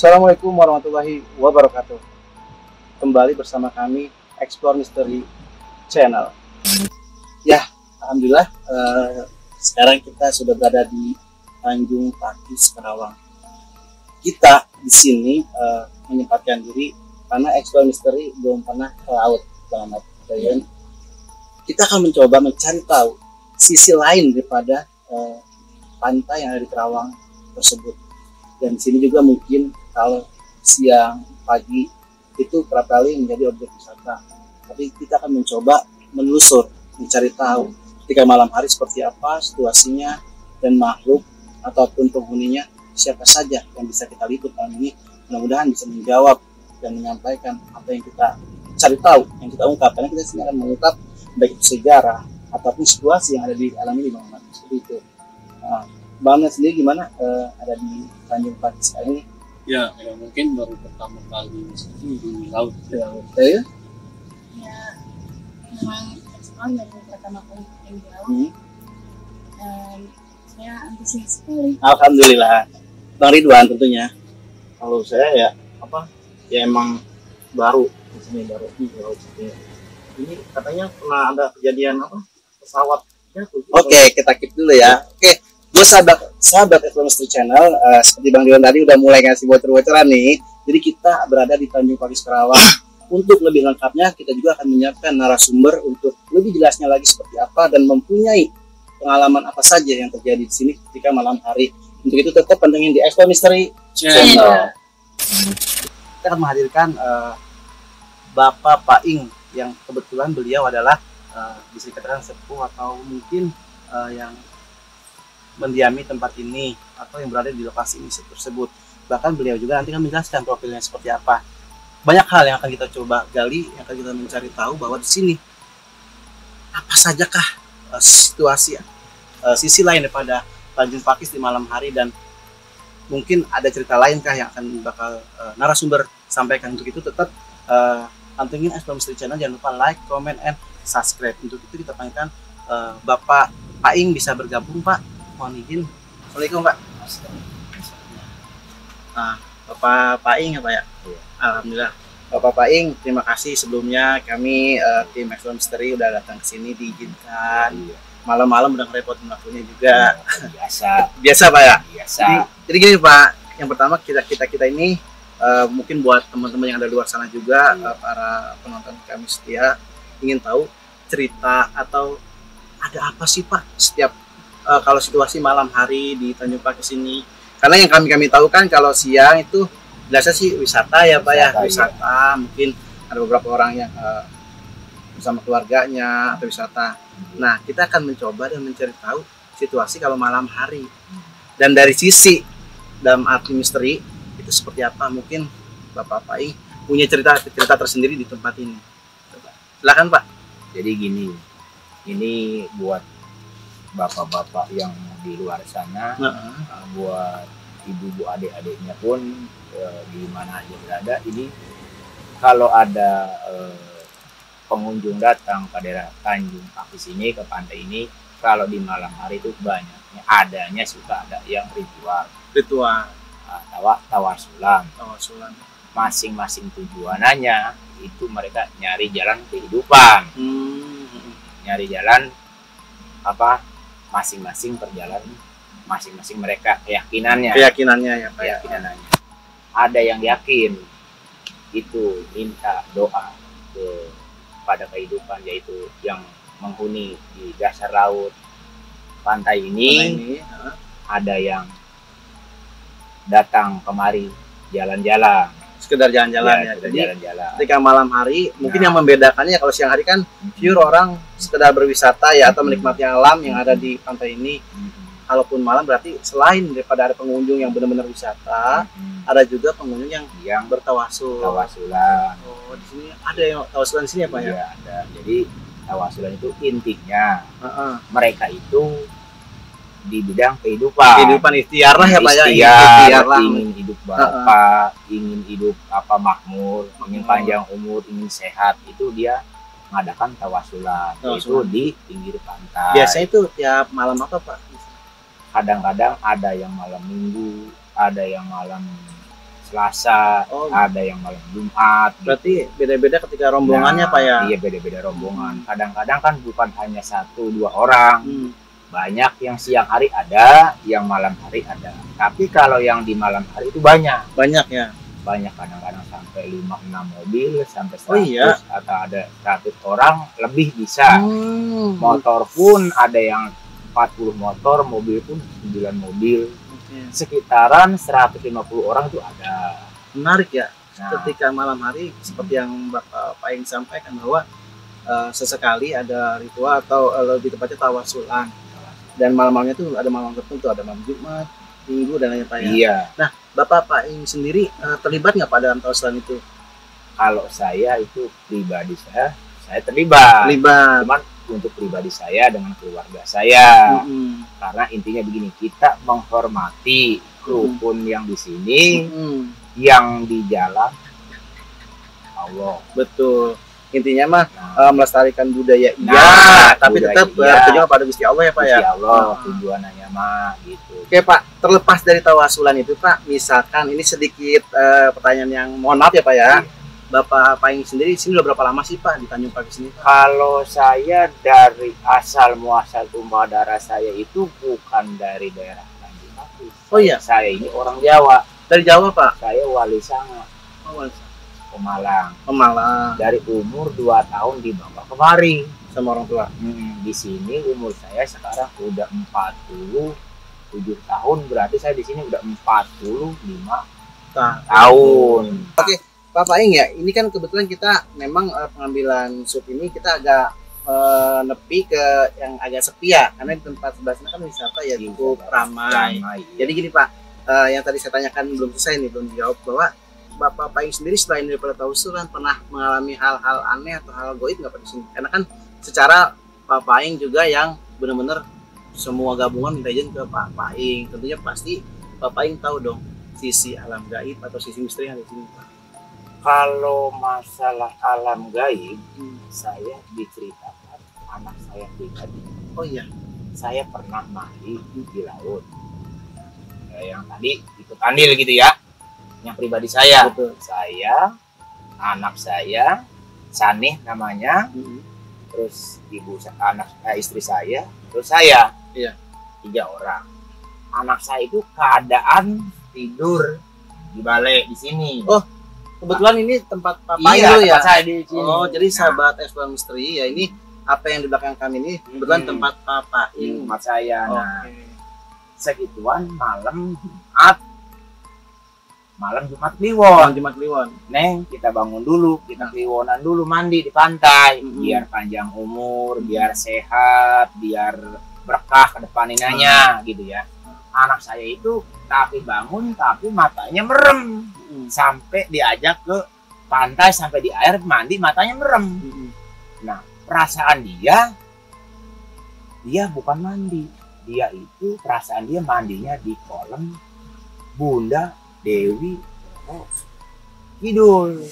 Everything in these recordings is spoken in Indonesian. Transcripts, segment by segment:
Assalamualaikum warahmatullahi wabarakatuh. Kembali bersama kami Explore Mystery Channel. Ya, alhamdulillah sekarang kita sudah berada di Tanjung Pakis, Karawang. Kita di sini menyempatkan diri karena Explore Mystery belum pernah ke laut banget. Dan kita akan mencoba mencari tahu sisi lain daripada pantai yang ada di Karawang tersebut. Dan di sini juga mungkin kalau siang, pagi itu kerap kali menjadi objek wisata. Tapi kita akan mencoba menelusur, mencari tahu ketika malam hari seperti apa situasinya dan makhluk ataupun penghuninya siapa saja yang bisa kita liput malam ini. Mudah-mudahan bisa menjawab dan menyampaikan apa yang kita cari tahu, yang kita ungkap. Karena kita sini akan mengungkap baik itu sejarah ataupun situasi yang ada di alam ini, Bang. Seperti itu. Bang sendiri gimana ada di Tanjung Pakis kali ini? Ya, mungkin baru pertama kali di laut. Ya, Ya, memang ekspor dari pertama kali yang di laut. Dan saya antusias sekali. Alhamdulillah. Bang Ridwan tentunya. Kalau saya ya emang baru di sini, baru di laut sini. Ini katanya pernah ada kejadian pesawat jatuh. Oke, kita keep dulu ya. Oke, buat sahabat Explore Mystery Channel, seperti Bang Ridwan tadi udah mulai ngasih bocor-bocoran nih. Jadi kita berada di Tanjung Pakis, Karawang. Untuk lebih lengkapnya kita juga akan menyiapkan narasumber untuk lebih jelasnya lagi seperti apa dan mempunyai pengalaman apa saja yang terjadi di sini ketika malam hari. Untuk itu tetap pantengin di Explore Mystery Channel. Kita akan menghadirkan Bapak Paing yang kebetulan beliau adalah bisa dikatakan sepuh atau mungkin yang mendiami tempat ini atau yang berada di lokasi ini tersebut. Bahkan beliau juga nanti akan menjelaskan profilnya seperti apa. Banyak hal yang akan kita coba gali, yang akan kita mencari tahu bahwa di sini apa sajakah situasi sisi lain daripada Tanjung Pakis di malam hari, dan mungkin ada cerita lainkah yang akan bakal narasumber sampaikan. Untuk itu tetap pantengin Explore Mystery Channel, jangan lupa like, comment, and subscribe. Untuk itu kita panggilkan Bapak Paing bisa bergabung, Pak. Mohon izin. Assalamualaikum, Pak. Bapak Paing ya, Pak ya? Iya. Alhamdulillah. Bapak Paing, terima kasih sebelumnya kami tim Explore Mystery udah datang ke sini diizinkan. Iya. Malam-malam udah ngerepotin waktunya juga. Biasa Pak ya? biasa. Jadi gini, Pak, yang pertama kita ini mungkin buat teman-teman yang ada di luar sana juga, para penonton kami setia ingin tahu cerita atau ada apa sih, Pak, setiap kalau situasi malam hari di Tanjung Pakis ini. Karena yang kami tahu kan kalau siang itu biasa sih wisata ya, Pak ya, wisata. Mungkin ada beberapa orang yang bersama keluarganya atau wisata. Nah, kita akan mencoba dan mencari tahu situasi kalau malam hari. Dan dari sisi dalam arti misteri itu seperti apa, mungkin Bapak Paing punya cerita tersendiri di tempat ini. Silakan, Pak. Jadi gini, ini buat bapak-bapak yang di luar sana, buat ibu-ibu adik-adiknya pun di mana aja berada, ini kalau ada pengunjung datang ke daerah Tanjung Pakis ini, ke pantai ini, kalau di malam hari itu banyaknya suka ada yang ritual tawar sulam. Masing-masing tujuannya itu mereka nyari jalan kehidupan, nyari jalan masing-masing perjalanan, masing-masing mereka keyakinannya ya, Pak. Keyakinannya. Ada yang yakin itu minta doa pada kehidupan, yaitu yang menghuni di dasar laut pantai ini. Ada yang datang kemari jalan-jalan, sekedar jalan-jalan ya. Jadi jalan-jalan. ketika malam hari mungkin yang membedakannya, kalau siang hari kan pure orang sekedar berwisata ya, atau menikmati alam yang ada di pantai ini. Kalaupun malam berarti selain daripada ada pengunjung yang benar-benar wisata, ada juga pengunjung yang tawasulan. Oh, di sini ada yang tawasulan di sini ya, Pak ya? Iya, ada. Jadi tawasulan itu intinya mereka itu di bidang kehidupan ikhtiar lah ya, Pak ya. Ikhtiar, ingin hidup bapak, ingin hidup makmur, ingin panjang umur, ingin sehat, itu dia mengadakan tawasulan. Itu di pinggir pantai. Biasanya itu tiap malam apa, Pak? Kadang-kadang ada yang malam minggu, ada yang malam Selasa, Oh. ada yang malam Jumat. Berarti beda-beda ketika rombongannya Nah, Pak ya? Iya, beda-beda rombongan. Kadang-kadang kan bukan hanya 1-2 orang. Hmm. Banyak yang siang hari ada, yang malam hari ada. Tapi kalau yang di malam hari itu banyak. Banyak ya? Banyak, kadang-kadang sampai 5-6 mobil, sampai 100, Oh iya? atau ada 100 orang lebih bisa. Motor pun ada yang 40 motor, mobil pun 9 mobil. Oke. Sekitaran 150 orang itu ada. Menarik ya, Nah, ketika malam hari seperti yang Bapak Paing sampaikan bahwa sesekali ada ritual atau lebih tepatnya tawasulan, dan malam-malamnya itu ada malam tertentu, ada malam Jumat, Minggu dan lain-lain Pak ya. iya. Bapak Paing sendiri terlibat nggak pada dalam tawasulan itu? Kalau saya itu pribadi saya terlibat. Terlibat. Cuman untuk pribadi saya dengan keluarga saya. Mm-mm. Karena intinya begini, kita menghormati rukun yang di sini, Mm-mm. yang di jalan Allah. Betul. Intinya mah Nah, melestarikan budaya iya, Nah, tapi budaya tetap iya. bertujuan pada Gusti Allah ya Pak ya. Gusti Allah Ah. tujuannya mah gitu. Oke Pak, terlepas dari tawasulan itu Pak, misalkan ini sedikit pertanyaan yang mohon maaf ya Pak ya. Iya. Bapak Paing sendiri sini udah berapa lama sih Pak di Tanjung Pakis ini Pak? Kalau saya dari asal muasal tumpah darah saya itu bukan dari daerah Tanjung Pakis. Oh iya, Saya ini orang Jawa. dari Jawa Pak. Saya Wali Sanga, Oh, Pemalang. Malang Dari umur 2 tahun dibawa kemari. sama orang tua. Di sini umur saya sekarang udah 47 tahun, berarti saya di sini udah 45 tahun. Pak Paing ya, ini kan kebetulan kita memang pengambilan sup ini kita agak nepi ke yang agak sepi ya, karena di tempat sebelah sana kan wisata ya cukup ramai. Jadi gini Pak, yang tadi saya tanyakan belum selesai nih, belum dijawab, bahwa Bapak Paing sendiri selain daripada tawasulan pernah mengalami hal-hal aneh atau hal goib nggak Pak di sini? Karena kan secara Pak Paing juga yang benar-benar semua gabungan minta izin ke Pak Paing, tentunya pasti Pak Paing tahu dong sisi alam gaib atau sisi misteri yang ada di sini Pak. Kalau masalah alam gaib, saya diceritakan anak saya pribadi. Oh iya. Saya pernah mandi di laut. Yang tadi itu kandil gitu ya. Yang pribadi saya. Betul. Saya, anak saya, Sanih namanya, terus istri saya, terus saya. Iya. 3 orang. Anak saya itu keadaan tidur di balai di sini. Oh, kebetulan ini tempat Pak Paing Iya, dulu ya. tempat saya di sini. Oh, jadi Nah, sahabat Explore Misteri ya, ini apa yang di belakang kami ini kebetulan tempat Pak Paing. rumah saya. Oke. Nah, segituan malam Jumat Bang Kliwon. Jumat Kliwon. Neng, kita bangun dulu, kita kliwonan dulu, mandi di pantai, Mm-mm. biar panjang umur, biar sehat, biar berkah ke depan inanya, gitu ya. Anak saya itu tapi bangun tapi matanya merem, sampai diajak ke pantai, sampai di air mandi matanya merem. Nah, perasaan dia bukan mandi, dia itu perasaan dia mandinya di kolam Bunda Dewi Kidul.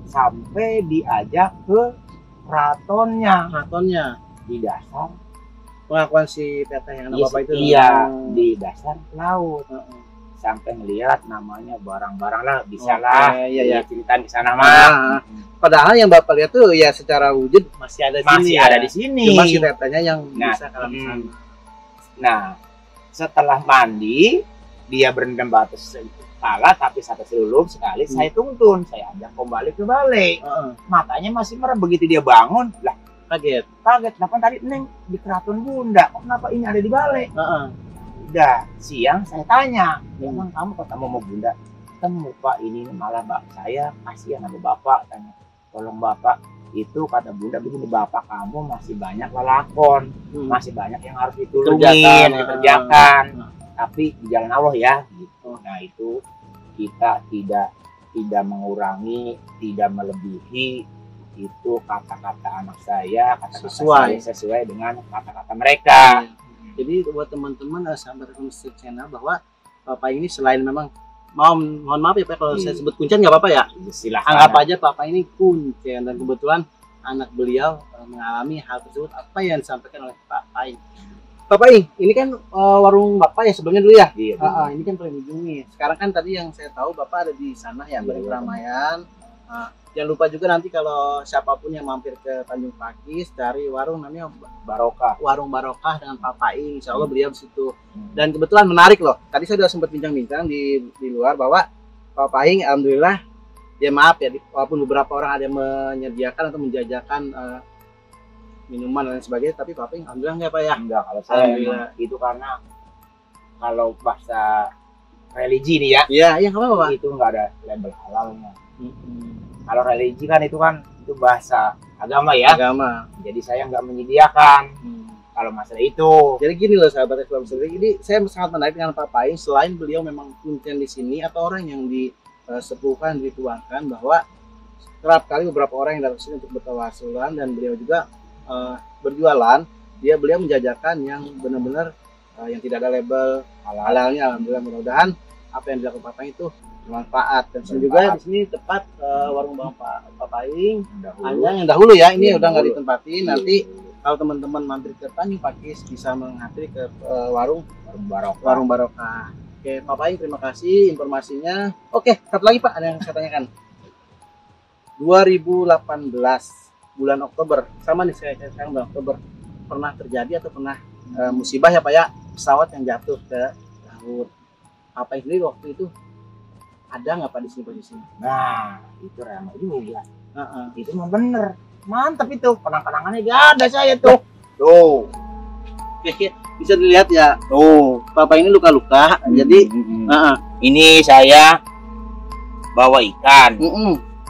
Sampai diajak ke keratonnya Keratonnya. di dasar. Pengakuan si teteh yang Iya, Bapak itu. iya, Oh. di dasar laut. Heeh. Sampai ngelihat namanya barang-barang lah, bisa Oke, lah. iya, iya. Ceritain di sana Ah, mah. Padahal yang Bapak lihat tuh ya secara wujud masih ada di Masih sini. ada ya. di sini. Cuma si tetehnya yang Nah, bisa ke alam sana. Nah, setelah mandi, dia berendam batas kepala, tapi satu selulup sekali saya tuntun, saya ajak kembali ke balik. Heeh. Matanya masih merem, begitu dia bangun, lah Kaget. kenapa tadi Neng di keraton Bunda, kok kenapa ini ada di balik? Heeh. Udah siang saya tanya, emang kamu ketemu sama Bunda? Ketemu Pak, ini malah saya kasihan sama Bapak, tanya, tolong Bapak, itu kata Bunda begini, Bapak kamu masih banyak lelakon, masih banyak yang harus ditulungin, dikerjakan, tapi di jalan Allah ya gitu. Nah, itu kita tidak mengurangi, tidak melebihi, itu kata-kata anak saya, kata-kata saya sesuai dengan kata-kata mereka. Jadi buat teman-teman sahabat Misteri Channel, bahwa Bapak ini selain memang mohon maaf ya Pak kalau saya sebut kuncen nggak apa-apa ya. Silahkan. Anggap aja Bapak ini kuncen, dan kebetulan anak beliau mengalami hal tersebut. Apa yang disampaikan oleh Pak Paing? Bapak ini kan warung Bapak ya sebelumnya dulu ya? Iya. Ini kan paling ujung nih. Sekarang kan tadi yang saya tahu Bapak ada di sana ya, Bali Keramaian. Jangan lupa juga nanti kalau siapapun yang mampir ke Tanjung Pakis cari warung namanya Barokah. Warung Barokah dengan Pak Paing. Insya Allah beliau di situ. Dan kebetulan menarik loh. Tadi saya sudah sempat bincang-bincang di luar bahwa Pak Paing alhamdulillah ya maaf ya, walaupun beberapa orang ada yang menyediakan atau menjajakan minuman dan sebagainya, tapi Pak Paing alhamdulillah enggak Pak ya? Enggak, kalau saya emang itu karena kalau bahasa religi nih ya. Iya, iya apa Pak? Itu enggak ada label halalnya. Kalau religi kan itu bahasa agama ya. Agama. Jadi saya nggak menyediakan kalau masalah itu. Jadi gini loh sahabat Islam sendiri, ini saya sangat menarik dengan Pak Paing. Selain beliau memang kuncian di sini atau orang yang disepuhkan, dituangkan bahwa kerap kali beberapa orang yang datang sini untuk bertawasulan dan beliau juga berjualan, beliau menjajakan yang benar-benar yang tidak ada label halalnya. Alhamdulillah, mudah-mudahan apa yang dilakukan Pak Paing itu bermanfaat. Dan juga di sini tepat warung Pak Paing hanya yang dahulu ya, ini udah nggak ditempatin. Nanti kalau teman-teman mampir ke Tanjung Pakis bisa mengantri ke warung Barokah. Oke Pak Paing, terima kasih informasinya. Oke, satu lagi Pak ada yang saya tanyakan. 2018 bulan Oktober, sama nih saya sekarang bulan Oktober, pernah terjadi atau pernah musibah ya Pak ya, pesawat yang jatuh ke laut. Pak Paing sendiri waktu itu ada nggak Pak di sini posisinya? Nah, itu ramai juga. Itu mah bener, mantap itu. Kenang-kenangannya gak ada saya tuh. Tuh, bisa dilihat ya. Tuh, Pak Paing ini luka-luka. Jadi, ini saya bawa ikan,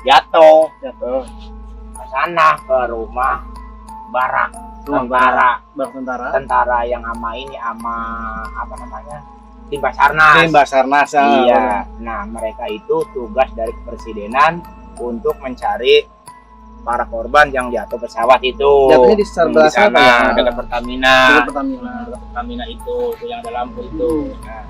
jatuh ke sana ke rumah barak tentara yang ama ini apa namanya? Tim Basarnas. Iya. Nah, mereka itu tugas dari kepresidenan untuk mencari para korban yang jatuh pesawat itu. Jatuhnya di sana dekat Pertamina itu yang ada lampu itu. Nah,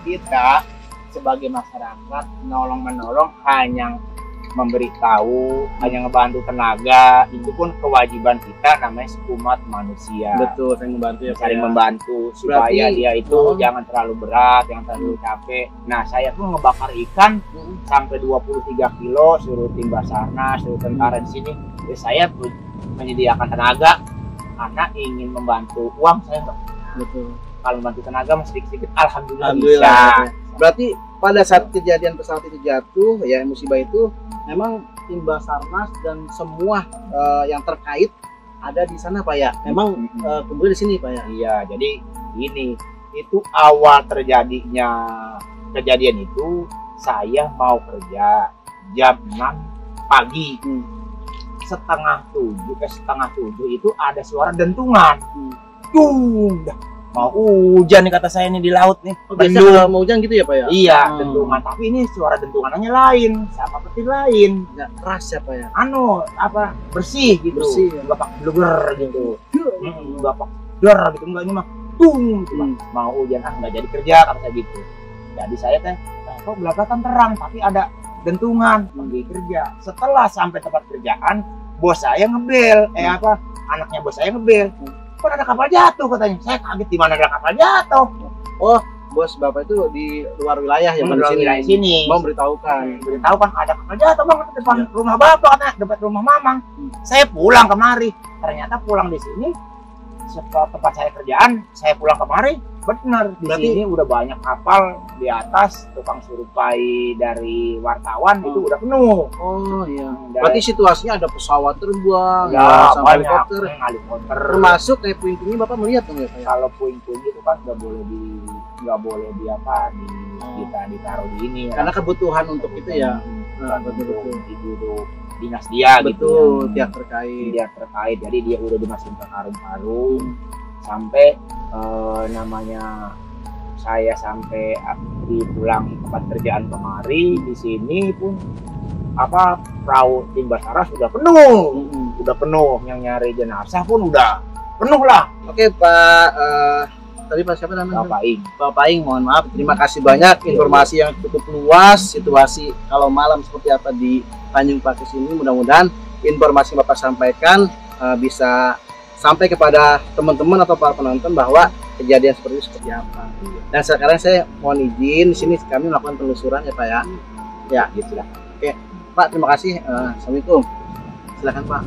kita sebagai masyarakat menolong hanya memberitahu, hanya ngebantu tenaga, itu pun kewajiban kita, namanya sekumat manusia. Betul, saling membantu ya, saling membantu supaya dia itu jangan terlalu berat, jangan terlalu capek. Nah, saya pun ngebakar ikan sampai 23 kilo, suruh tim Basarnas, suruh tentara di sini. Ya, saya menyediakan tenaga karena ingin membantu. Uang saya enggak. Betul. Kalau membantu tenaga sedikit-sedikit, alhamdulillah bisa. Berarti pada saat kejadian pesawat itu jatuh, ya musibah itu, memang tim Basarnas dan semua yang terkait ada di sana Pak ya. Memang kumpul di sini Pak ya. Iya, jadi ini itu awal terjadinya kejadian itu saya mau kerja jam 6 pagi. Setengah tujuh itu ada suara dentungan. Mau hujan nih kata saya nih di laut nih. Biasa mau hujan gitu ya Pak ya? Iya, dentungan. Tapi ini suara dentungannya lain, sama petir lain. Nggak keras ya Pak ya? Bersih gitu. Bersih. Bapak bluger gitu. Bapak der gitu, enggak ini mah tung gitu. Mau hujan nggak jadi kerja kata saya gitu. Jadi saya kok belakang terang tapi ada dentungan, pergi kerja. Setelah sampai tempat kerjaan, bos saya ngebel, anaknya bos saya ngebel. Kok ada kapal jatuh katanya. Saya kaget di mana ada kapal jatuh. Oh, bos Bapak itu di luar wilayah ya, di sini. Mau beritahukan ada kapal jatuh Bang di depan rumah Bapak, katanya, depan rumah Mamang. Saya pulang kemari. Ternyata pulang di sini setelah tempat saya kerjaan, saya pulang kemari. Benar, di sini udah banyak kapal di atas, tukang surupai dari wartawan itu udah penuh. Oh iya. Berarti situasinya ada pesawat terbang, ya, sama helikopter. Termasuk kayak puing-puingnya Bapak melihat dong ya? Kalau puing-puing itu kan nggak boleh kita ditaruh di ini. Karena kebutuhan untuk itu ya. Betul. Itu dinas dia gitu. Betul, pihak terkait. Jadi dia udah dimasukin ke karung-karung. Sampai saya sampai di pulang tempat kerjaan kemari, di sini pun perahu tim Basarnas sudah penuh, yang nyari jenazah pun udah penuh lah. Oke Pak, tadi Pak siapa namanya? Pak Paing, mohon maaf, terima kasih banyak informasi yang cukup luas. Situasi kalau malam seperti apa di Tanjung Pakis ini, mudah-mudahan informasi Bapak sampaikan bisa sampai kepada teman-teman atau para penonton bahwa kejadian seperti itu seperti apa. Dan sekarang saya mohon izin di sini kami melakukan penelusuran ya Pak ya. Ya gitulah. Oke Pak, terima kasih. Assalamualaikum. Silakan Pak.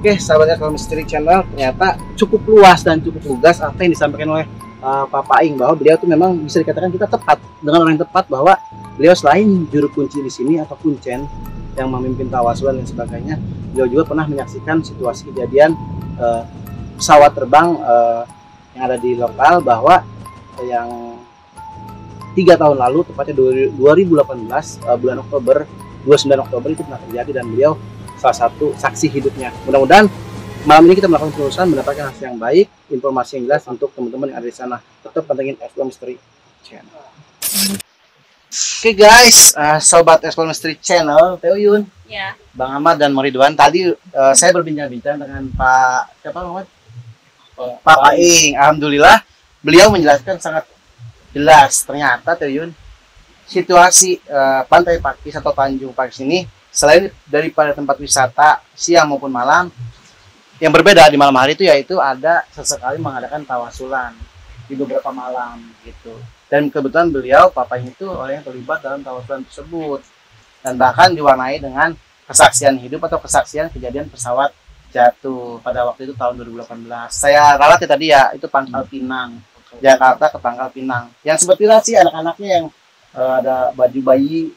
Oke, sahabat Escrow Mystery Channel, ternyata cukup luas dan cukup lugas apa yang disampaikan oleh Pak Paing, bahwa beliau tuh memang bisa dikatakan kita tepat dengan orang yang tepat, bahwa beliau selain juru kunci di sini atau kuncen yang memimpin tawasulan dan sebagainya, beliau juga pernah menyaksikan situasi kejadian pesawat terbang yang ada di lokal, bahwa yang 3 tahun lalu, tepatnya 2018 bulan Oktober, 29 Oktober itu pernah terjadi, dan beliau salah satu saksi hidupnya. Mudah-mudahan malam ini kita melakukan penelusuran, mendapatkan hasil yang baik, informasi yang jelas untuk teman-teman yang ada di sana. Tetap pantengin Escrow Mystery Channel. Oke guys, sobat Escrow Mystery Channel, Teo Yun, Ya. Bang Ahmad dan Ridwan. Tadi saya berbincang-bincang dengan Pak siapa Ahmad? Pak Paing. Alhamdulillah beliau menjelaskan sangat jelas. Ternyata Teo Yun, situasi Pantai Pakis atau Tanjung Pakis ini, selain daripada tempat wisata siang maupun malam, yang berbeda di malam hari itu yaitu ada sesekali mengadakan tawasulan di beberapa malam gitu. Dan kebetulan beliau Papa itu orang yang terlibat dalam tawasulan tersebut, dan bahkan diwarnai dengan kesaksian hidup atau kesaksian kejadian pesawat jatuh pada waktu itu tahun 2018. Saya ralat ya tadi ya, itu Pangkal Pinang, Jakarta ke Pangkal Pinang. Yang sebetulnya sih anak-anaknya yang ada baju bayi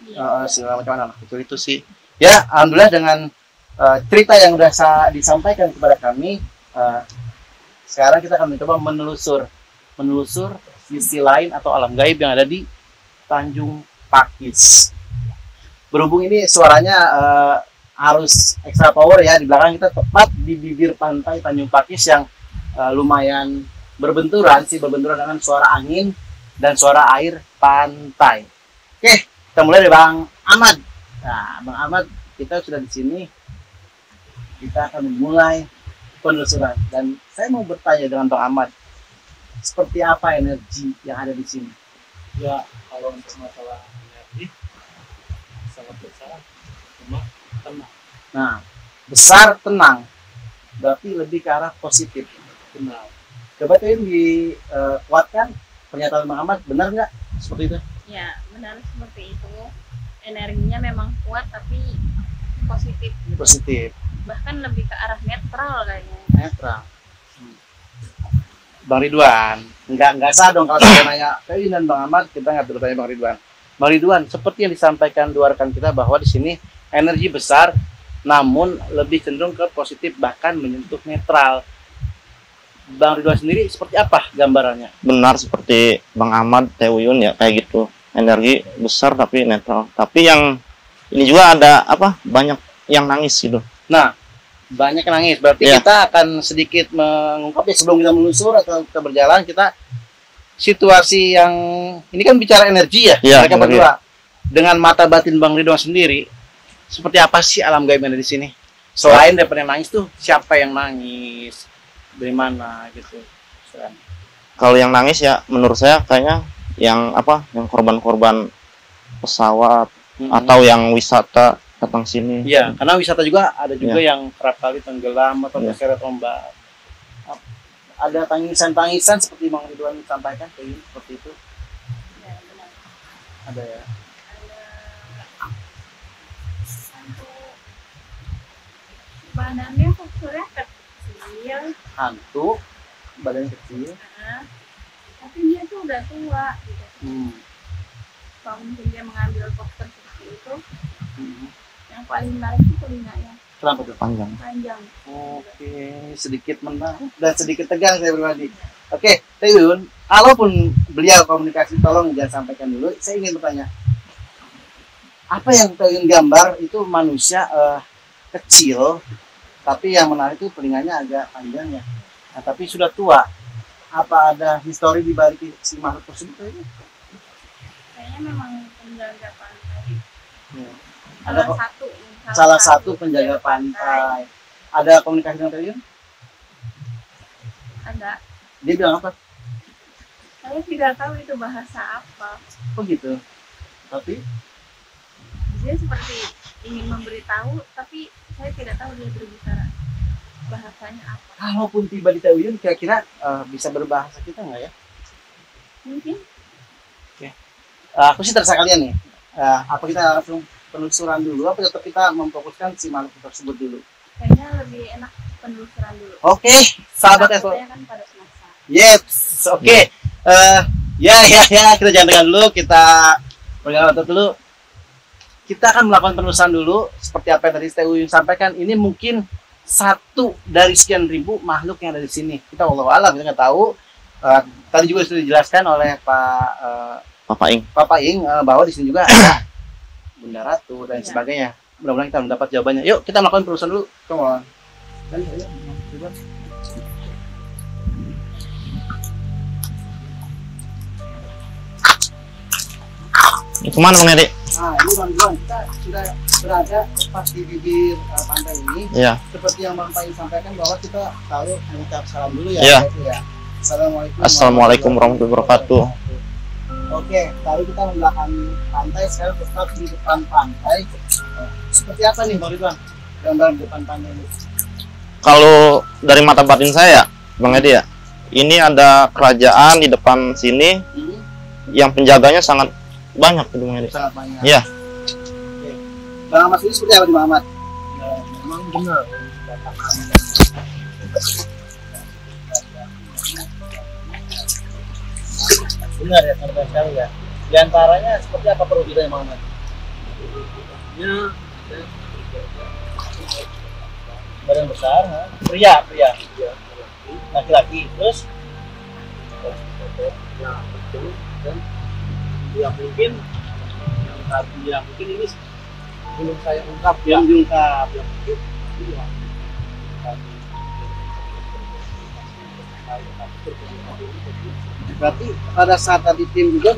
segala macam anak itu sih. Ya, alhamdulillah dengan cerita yang sudah disampaikan kepada kami, sekarang kita akan mencoba menelusur sisi lain atau alam gaib yang ada di Tanjung Pakis. Berhubung ini suaranya harus extra power ya, di belakang kita tepat di bibir pantai Tanjung Pakis yang lumayan berbenturan dengan suara angin dan suara air pantai. Oke, kita mulai dari Bang Ahmad. Nah, Bang Ahmad, kita sudah di sini. Kita akan memulai penelusuran, dan saya mau bertanya dengan Bang Ahmad, seperti apa energi yang ada di sini? Ya, kalau untuk masalah energi sangat besar, cuma tenang. Nah, besar tenang, berarti lebih ke arah positif. Tenang. Coba tuh dikuatkan pernyataan Bang Ahmad, benar nggak seperti itu? Ya, benar seperti itu. Energinya memang kuat tapi positif. Positif, Bahkan lebih ke arah netral kayaknya. netral. Bang Ridwan, nggak sah dong kalau saya nanya Kevin dan Bang Ahmad, kita nggak bertanya Bang Ridwan. Bang Ridwan, seperti yang disampaikan dua rekan kita bahwa di sini energi besar, namun lebih cenderung ke positif, bahkan menyentuh netral. Bang Ridwan sendiri seperti apa gambarannya? Benar seperti Bang Ahmad, Teo Yun ya, kayak gitu. Energi besar tapi netral. Tapi yang ini juga ada banyak yang nangis gitu. Nah, banyak yang nangis. Berarti Iya. kita akan sedikit mengungkap ya, sebelum kita melusur atau kita berjalan, kita situasi yang ini kan bicara energi ya, Iya, mereka energi. berdua. Dengan mata batin Bang Ridwan sendiri, seperti apa sih alam gaib yang ada di sini? Selain daripada yang nangis tuh, siapa yang nangis? Dari mana gitu? Kalau yang nangis ya menurut saya kayaknya yang yang korban-korban pesawat atau yang wisata datang sini. Iya, karena wisata juga ada juga yang kerap kali tenggelam atau terseret ombak. Ada tangisan-tangisan seperti Bang Ridwan sampaikan, seperti itu. Ya, benar. Ada ya. Untuk badannya teksturnya kecil, Hantu, badan kecil. tapi dia tuh udah tua gitu. Kalau mungkin dia mengambil poster seperti itu, yang paling menarik itu telinganya Kenapa tuh? Panjang. panjang. Oke, sedikit menarik dan sedikit tegang saya pribadi. Oke, Teyun, kalaupun beliau komunikasi, tolong jangan sampaikan dulu. Saya ingin bertanya, apa yang Teyun gambar itu manusia kecil, tapi yang menarik itu telinganya agak panjang ya. Nah, tapi sudah tua. Apa ada histori di balik si makhluk tersebut? Kayaknya memang penjaga pantai. Ada Salah salah satu penjaga pantai. Ada komunikasi dengan Teyun? Ada. Dia bilang apa? Saya tidak tahu itu bahasa apa. Oh gitu. Tapi Dia seperti ingin memberitahu, tapi saya tidak tahu dia berbicara. bahasanya apa. Kalaupun tiba di Tauyun, kira-kira bisa berbahasa kita nggak ya? Mungkin Aku sih terserah kalian nih. Apa kita langsung penelusuran dulu, apa tetap kita memfokuskan si makhluk tersebut dulu? kayaknya lebih enak penelusuran dulu. Oke, sahabat Evo. Takutnya kan pada penasaran. Yes, oke. Ya, kita jangan dengar dulu, kita pegang otot dulu. Kita akan melakukan penelusuran dulu, seperti apa yang tadi Teh Uyun sampaikan. Ini mungkin satu dari sekian ribu makhluk yang ada di sini. Kita wallahu alam, kita nggak tahu. Tadi juga sudah dijelaskan oleh Papa Ing bahwa di sini juga ada Bunda Ratu dan sebagainya. Mudah-mudahan kita mendapat jawabannya. Yuk, kita melakukan penelusuran dulu. Come on. Kemana Bang Edi? Nah, ini Bang kita sudah berada tepat di bibir pantai ini. Iya. Seperti yang Bang Pai sampaikan bahwa kita selalu mengucap salam dulu ya. Iya. Ya. Assalamualaikum warahmatullahi wabarakatuh. Oke, lalu kita membelakangi pantai, sekarang tetap di depan pantai. Seperti apa nih Bang Ridwan? Gambar depan pantai ini. Kalau dari mata batin saya, Bang Edi ya, ini ada kerajaan di depan sini yang penjaganya sangat banyak, Bang Edi. Sangat banyak. Iya. Oke. Bang Ahmad ini seperti apa nih Bang Ahmad? Ya, memang benar. Benar ya, sangat banyak sekali ya. Di antaranya seperti apa perwujudannya Bang Ahmad? Ya, Badan besar, pria, laki-laki, terus ya betul. Dan ya mungkin yang tadi ya mungkin ini belum saya ungkap ya. yang diungkap. Yang mungkin iya. Berarti pada saat tadi tim juga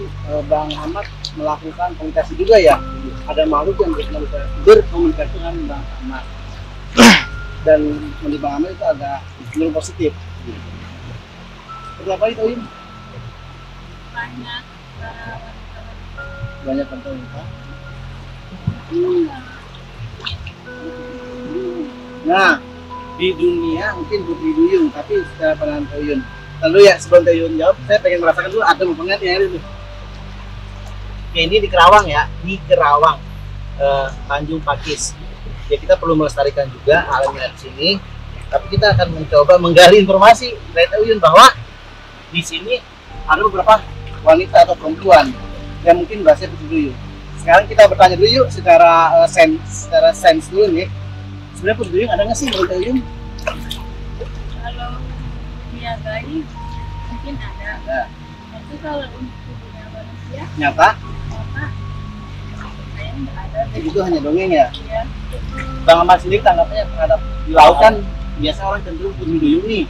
Bang Ahmad melakukan komunikasi juga ya. Ada makhluk yang berkomunikasi dengan Bang Ahmad. Dan menurut Bang Ahmad itu ada cenderung positif. Seperti apa itu Im? Banyak Banyak wanita. Nah, di dunia mungkin Putri Duyung, tapi secara pandangan Uyun. Lalu ya sebelum Uyun jawab, saya pengen merasakan dulu ada pengen ya itu. Oke, ini di Kerawang ya, di Kerawang, Tanjung Pakis. Ya kita perlu melestarikan juga alam yang ada di sini. Tapi kita akan mencoba menggali informasi dari Uyun bahwa di sini ada beberapa wanita atau perempuan yang mungkin bahasa Putri Duyung. Sekarang kita bertanya dulu yuk secara sense dulu nih. Sebenarnya Putri Duyung ada nggak sih menurut Uyun? kalau niaga ini mungkin ada. Tapi kalau untuk dunia manusia Nyata, karena kayaknya nggak ada. itu hanya dongeng ya. Iya. Bang Ahmad sendiri tanggapannya terhadap di laut kan biasa orang cenderung Putri Duyung nih.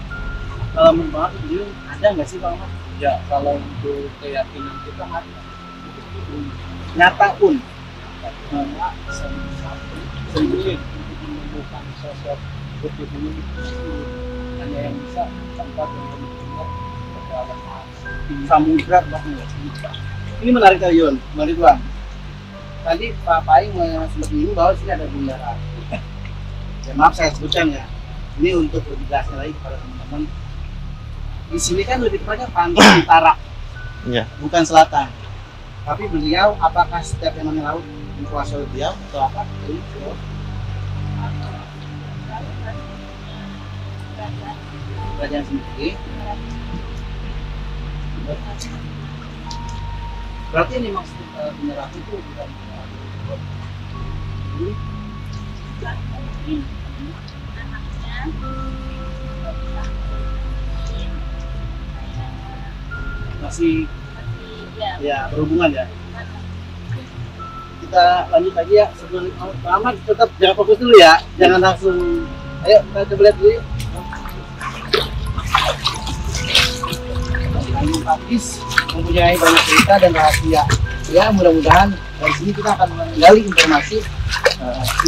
Kalau menurut Bang Ahmad, Putri Duyung ada nggak sih Bang Ahmad? Ya kalau untuk keyakinan kita ada. Nyata pun. Karena sulit untuk menemukan sosok Putri Duyung itu hanya yang bisa tempat yang benar-benar kedalaman Samudra bahkan. Ini menarik Uyun, Bang Ridwan. Tadi Pak Paing sempat menyinggung bahwa sini ada Bunda Ratu. Ya, maaf saya sebutkan ya. Ini untuk lebih jelasnya lagi kepada teman-teman. Di sini kan lebih tepatnya pantai utara, Iya. bukan selatan. Tapi beliau, apakah setiap yang namanya laut dikuasai oleh beliau atau apa? Ini beliau kerajaan sendiri. Berarti ini maksud Bunda Ratu itu bukan ini masih ya berhubungan ya. Kita lanjut lagi ya sebelum Pak Ahmad tetap jangan fokus dulu ya, jangan langsung. Ayo kita coba lihat dulu yuk. Tanjung Pakis mempunyai banyak cerita dan rahasia. Ya mudah-mudahan dari sini kita akan menggali informasi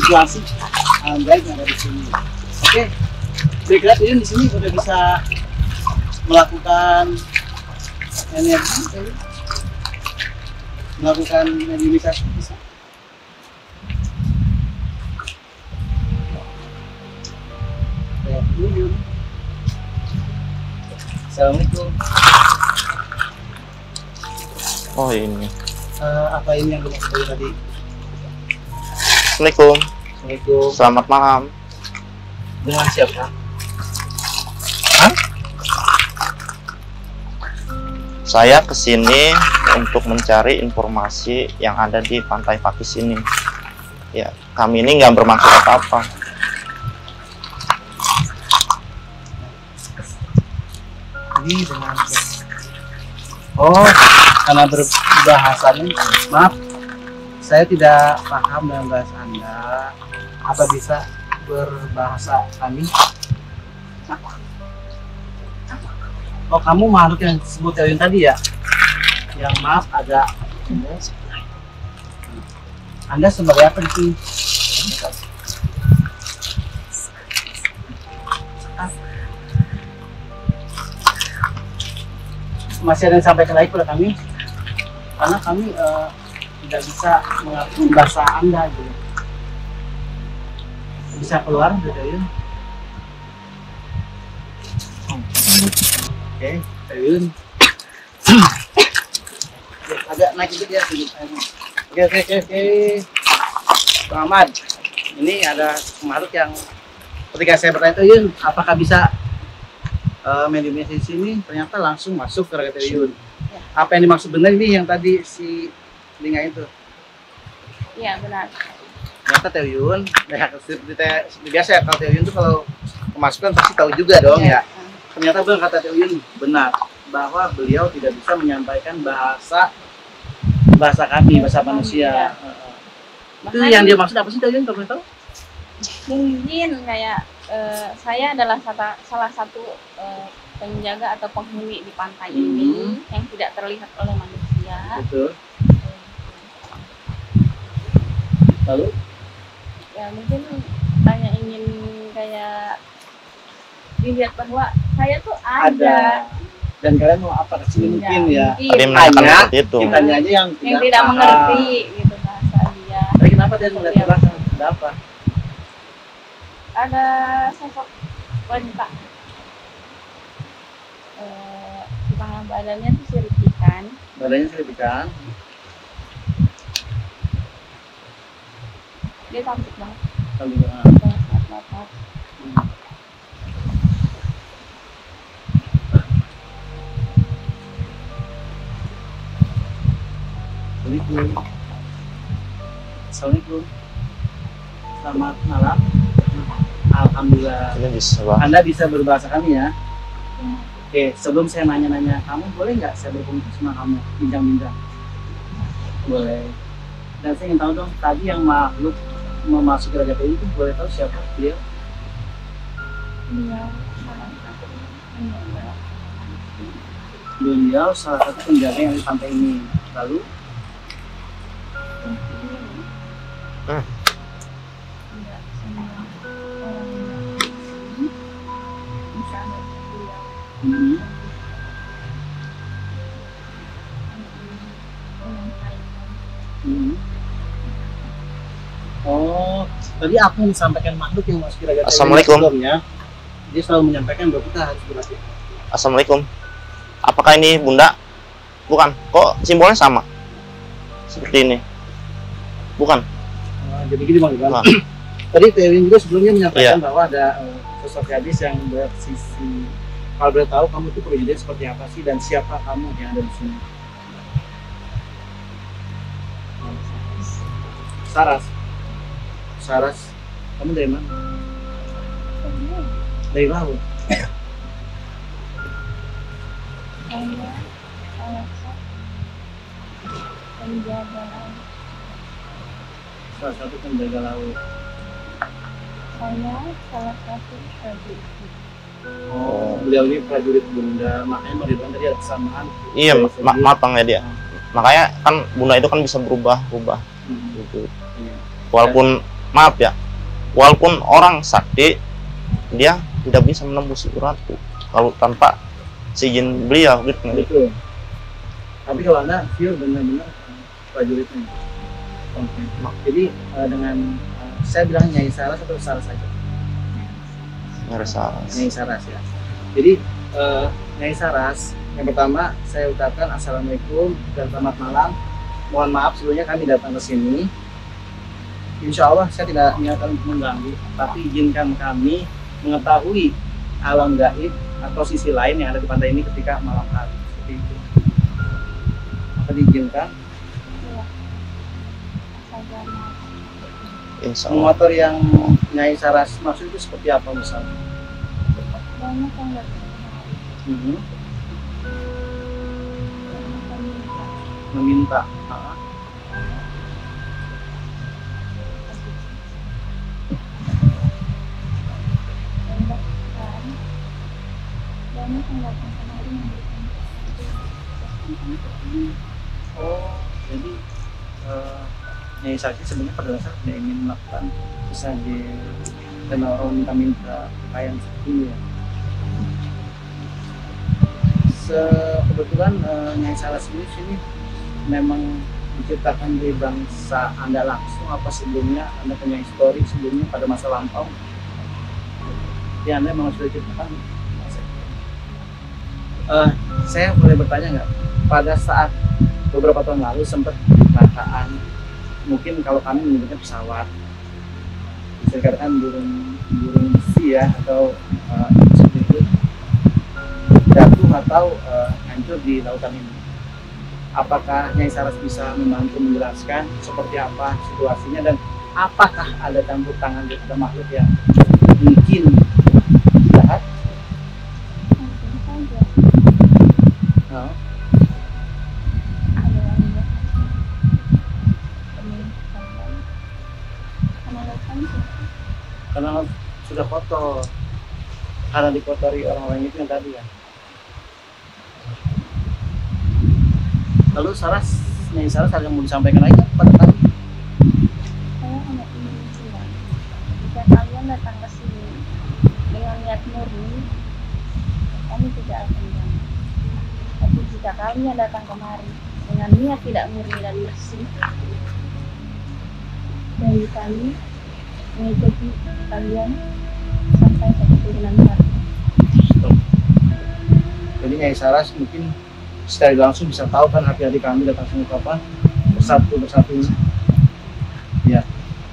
situasi gaib yang ada di sini. Oke, baiklah Uyun di sini sudah bisa melakukan mediumisasi bisa. Ya, ini Assalamualaikum. Oh ini. Apa ini yang dimaksud tadi? Assalamualaikum. Assalamualaikum. Selamat malam. Dengan siapa? Saya kesini untuk mencari informasi yang ada di Pantai Pakis ini. Ya, kami ini nggak bermaksud apa-apa. Jadi dengan karena berbahasanya, maaf, saya tidak paham dengan bahasa Anda. Apa bisa berbahasa kami? Oh, kamu makhluk yang disebut Teoyun tadi ya? Yang maaf agak. Anda sebagai apa di sini? Masih ada yang sampaikan lagi kepada kami? Karena kami tidak bisa mengerti bahasa Anda gitu. Bisa keluar dari Teoyun? Oke, Teoyun. Agak naik dikit ya. Oke. Bang Ahmad, ini ada makhluk yang ketika saya bertanya Teoyun, apakah bisa mediumnya di sini, ternyata langsung masuk ke raga Teoyun. Apa yang dimaksud benar ini yang tadi si telinga itu? Iya benar. Ternyata Teoyun, seperti biasa ya, kalau Teoyun itu kalau kemasukan pasti tahu juga dong ya. Ternyata benar kata Teoyun, benar bahwa beliau tidak bisa menyampaikan bahasa kami, bahasa manusia. Itu yang dia maksud apa sih Teoyun, kamu tahu? Mungkin kayak saya adalah salah satu penjaga atau penghuni di pantai ini yang tidak terlihat oleh manusia. Betul. Lalu? Ya mungkin hanya ingin kayak dilihat bahwa saya tuh ada. Dan kalian mau apa kesini mungkin ya? Ada yang menanyakan seperti itu. Kitanya aja yang tidak mengerti gitu bahasa dia. Tapi kenapa dia melihat ke belakang? Ada apa? Ada sosok wanita. Kepala badannya tuh sirip-ikan. Badannya sirip-ikan. Dia cantik banget. Cantik banget. Sangat. Assalamualaikum. Selamat malam. Alhamdulillah. Ini bisa, Anda bisa berbahasa kami ya? Oke, sebelum saya nanya-nanya kamu, boleh nggak saya berkomunikasi sama kamu? Bincang-bincang. Boleh. Dan saya ingin tahu dong, tadi yang makhluk memasuki raja Teoyun itu boleh tahu siapa dia? Beliau salah satu penjaga yang di pantai ini. Lalu? Oh, tadi aku disampaikan makhluk yang masuk raga Teoyun Assalamualaikum. sebelumnya. Dia selalu menyampaikan bahwa kita harus berhati. Assalamualaikum. Apakah ini Bunda? Bukan. Kok simbolnya sama? Seperti ini. Bukan. Jadi gini Bang Iwan. Nah. Tadi Teoyun juga sebelumnya menyampaikan bahwa ada sosok gadis yang bersisi. Kalau boleh tahu kamu itu perwujudannya seperti apa sih dan siapa kamu yang ada di sini? Saras. Kamu dari mana? Dari laut. Salah satu penjaga laut. Saya salah satu prajurit. Oh, beliau ini prajurit Bunda, makanya Bang Ridwan tadi ada kesamaan. Iya, matang ya dia. Makanya kan Bunda itu kan bisa berubah-ubah. Gitu. Walaupun maaf ya, walaupun orang sakti, dia tidak bisa menembus ratu kalau tanpa seizin beliau gitu. Betul. Tapi kalau Anda feel benar-benar prajuritnya. Oke. Jadi dengan saya bilang Nyai Saras atau Saras saja? Nyai Saras. Nyai Saras ya. Jadi Nyai Saras, yang pertama saya ucapkan assalamualaikum dan selamat malam. Mohon maaf sebelumnya kami datang ke sini. Insya Allah saya tidak niatkan untuk mengganggu, tapi izinkan kami mengetahui alam gaib atau sisi lain yang ada di pantai ini ketika malam hari. Seperti itu. Apa diizinkan? Iya. Agama. Insya Allah. Motor yang Nyai Saras maksud itu seperti apa misalnya? Banyak yang datang kemari. Mhm. Banyak yang minta. Meminta. Ah. Dan bahkan banyak yang datang kemari memberikan sesuatu. Oh, jadi Nyai Sakti sebenarnya pada dasarnya tidak ingin melakukan sesajen dan orang minta-minta kekayaan seperti ini ya. Kebetulan Nyai Saras sini memang diciptakan di bangsa Anda langsung apa sebelumnya Anda punya histori sebelumnya pada masa lampau? Ya Anda memang sudah diciptakan. Saya boleh bertanya nggak? Pada saat beberapa tahun lalu sempat kecelakaan, mungkin kalau kami menyebutnya pesawat, bisa dikatakan burung besi ya atau seperti itu, jatuh atau hancur di lautan ini. Apakah Nyai Saras bisa membantu menjelaskan seperti apa situasinya dan apakah ada campur tangan dari makhluk yang mungkin jahat? Mungkin saja Oh. ada yang jahat. Demi korban. Karena lautan sih. Karena sudah kotor, karena dikotori orang-orang itu yang tadi ya. Lalu Nyai Saras ada yang mau disampaikan aja kepada kami? Saya hanya ingin bilang, jika kalian datang ke sini dengan niat murni, kami tidak akan ganggu. Tapi jika kalian datang kemari dengan niat tidak murni dan bersih, dari kami mengikuti kalian sampai ke keturunan kami. Stop. Jadi Nyai Saras mungkin secara langsung bisa tahu kan hati-hati kami datang sini kapan bersatu ya.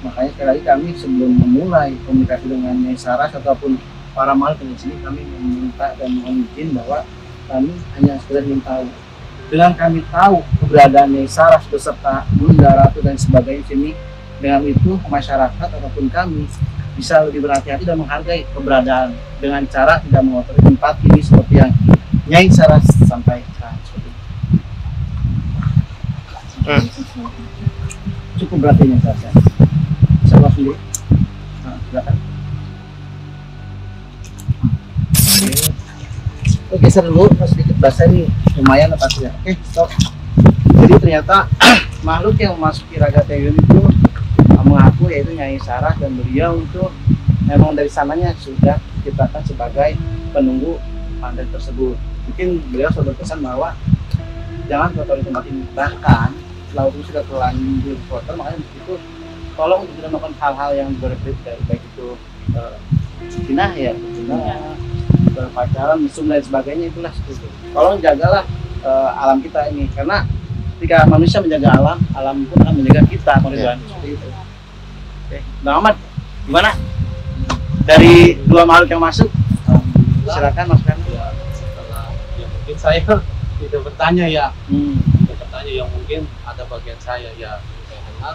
Makanya sekali lagi kami sebelum memulai komunikasi dengan Nyai Saras ataupun para makhluk di sini, kami meminta dan mohon izin bahwa kami hanya sekedar ingin tahu. Dengan kami tahu keberadaan Nyai Saras beserta Bunda Ratu dan sebagainya sini, dengan itu masyarakat ataupun kami bisa lebih berhati-hati dan menghargai keberadaan dengan cara tidak mengotori tempat ini seperti yang Nyai Saras sampaikan. Cukup berarti Nyai Saras ya. Bisa keluar sendiri. Nah, silakan. Oke, geser dulu sedikit bahasa ini lumayan apa ya. Oke, stop. Jadi ternyata makhluk yang memasuki Raga Tayun itu mengaku yaitu Nyai Saras dan beliau itu memang dari sananya sudah diciptakan sebagai penunggu pantai tersebut. Mungkin beliau sudah berpesan bahwa jangan kotori tempat ini, bahkan laut itu sudah terlanjur kotor, makanya itu tolong untuk tidak melakukan hal-hal yang berbeda, baik itu zina ya, berpacaran, mesum dan sebagainya, itulah seperti itu. Tolong jagalah alam kita ini, karena ketika manusia menjaga alam, alam pun akan menjaga kita, seperti itu. Oke, Bang Ahmad, gimana? Dari dua makhluk yang masuk, silakan masukkan. Ya, setelah ya mungkin saya tidak bertanya ya, tidak bertanya yang mungkin ada bagian saya ya, saya dengar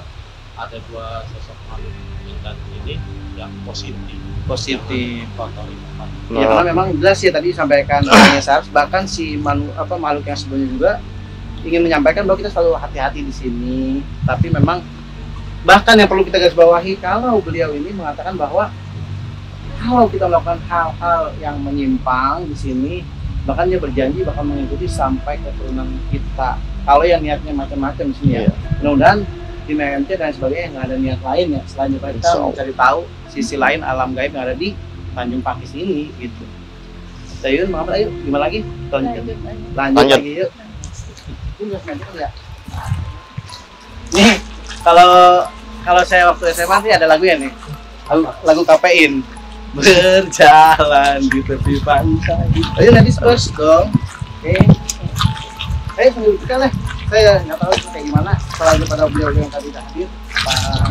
ada dua sosok makhluk yang datang ini yang positif faktor itu. Ya karena memang jelas ya tadi disampaikan Nyai Saras, bahkan si makhluk yang sebelumnya juga ingin menyampaikan bahwa kita selalu hati-hati di sini. Tapi memang bahkan yang perlu kita garis bawahi, kalau beliau ini mengatakan bahwa kalau kita melakukan hal-hal yang menyimpang di sini, bahkan dia berjanji bakal mengikuti sampai keturunan kita. Kalau yang niatnya macam-macam di sini ya. Mudah-mudahan di MMC dan sebagainya nggak ada niat lain ya selain kita mencari tahu sisi lain alam gaib yang ada di Tanjung Pakis ini gitu. Tayun, Muhammad, ayo gimana lagi? Lanjut lagi yuk. Ya. Nih kalau saya waktu SMA sih ada lagu ya nih, lagu Kafein. berjalan di tepi pantai. Ayo nanti terus dong. Oke. Ayo sambil kita lah. Saya nggak tahu itu kayak gimana. Selain daripada beliau yang tadi hadir, Pak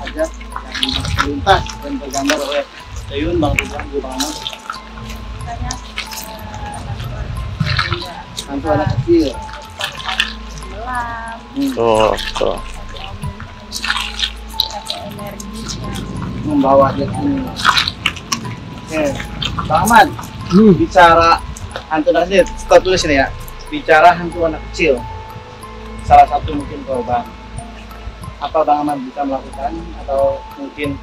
Ajat yang melintas dan tergambar oleh Ayun, Bang Ridwan, Bang Ahmad. Saya Hantu anak kecil. melam, Tuh. pakai energi Membawa dia ini. Oke, Bang Ahmad. Bicara hantu anak kecil, stop dulu sini ya. Bicara hantu anak kecil, salah satu mungkin korban. Apa Bang Ahmad bisa melakukan atau mungkin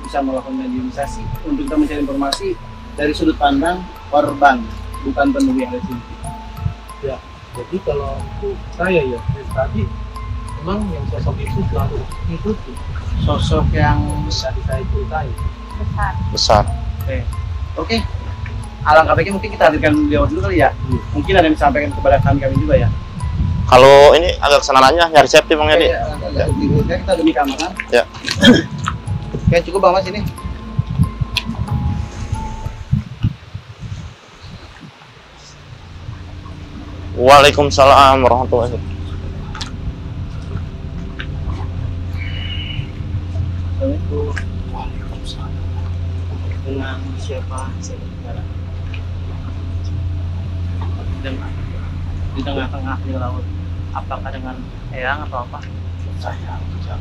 bisa melakukan mediumisasi untuk kita mencari informasi dari sudut pandang korban, bukan penunggu yang ada di sini. Ya, jadi kalau untuk saya ya dari tadi memang yang sosok itu selalu mengikuti Sosok yang bisa saya ceritain. besar. Besar. oke. Alangkah baiknya mungkin kita hadirkan beliau dulu kali ya. Mungkin ada yang disampaikan kepada kami juga ya. Kalau ini agak kesenangannya nyari safety Bang Edi. Kita demi keamanan. Ya. Oke, cukup Bang Mas ini. Waalaikumsalam warahmatullahi wabarakatuh. Assalamualaikum. Dengan siapa saya bicara? Di tengah-tengah di laut. Apakah dengan eyang atau apa? Saya bukan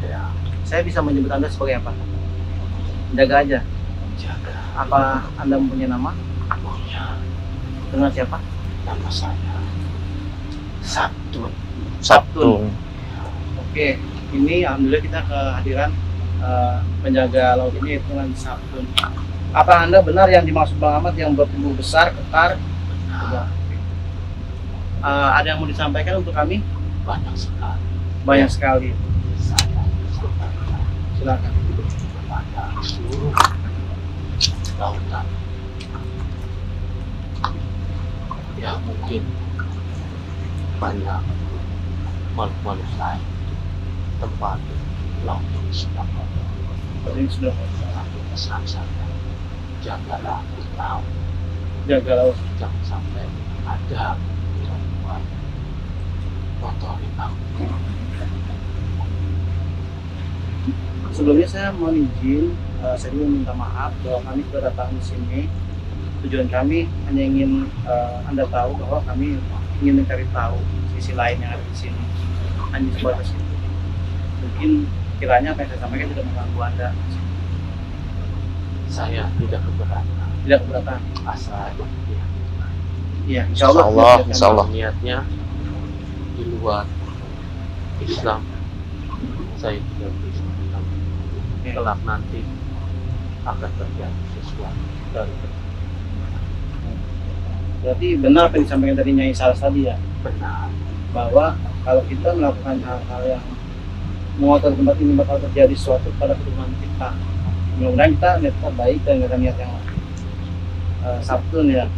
ya Saya bisa menyebut Anda sebagai apa? Jaga aja. jaga Apa Anda mempunyai nama? punya Dengan siapa? nama saya Sabtu. Sabtu. Oke, ini alhamdulillah kita kehadiran penjaga laut ini dengan Sabtu. Apa Anda benar yang dimaksud Bang Ahmad yang bertubuh besar, kekar? Coba. Ada yang mau disampaikan untuk kami? Banyak sekali Banyak sekali. saya Silakan. kepada seluruh lautan ya mungkin banyak makhluk-makhluk lain tempat laut ini sedang Ini sudah pesan saya jagalah laut jaga laut. jangan sampai ada perempuan kotori laut. Sebelumnya saya mohon izin, saya dulu minta maaf bahwa kami sudah datang di sini. Tujuan kami hanya ingin Anda tahu bahwa kami ingin mencari tahu sisi lain yang ada di sini. Hanya sebatas itu. Mungkin kiranya apa yang saya sampaikan tidak mengganggu Anda. Saya tidak keberatan Tidak keberatan. asal Iya, Insya Allah. niatnya di luar Islam saya tidak bisa kelak nanti akan terjadi sesuatu dari Berarti benar apa yang disampaikan tadi Nyai Saras tadi ya, benar bahwa kalau kita melakukan hal-hal yang mengotori tempat ini bakal terjadi sesuatu pada keturunan kita. Mudah-mudahan kita niat baik dan kita niat yang sabtun ya.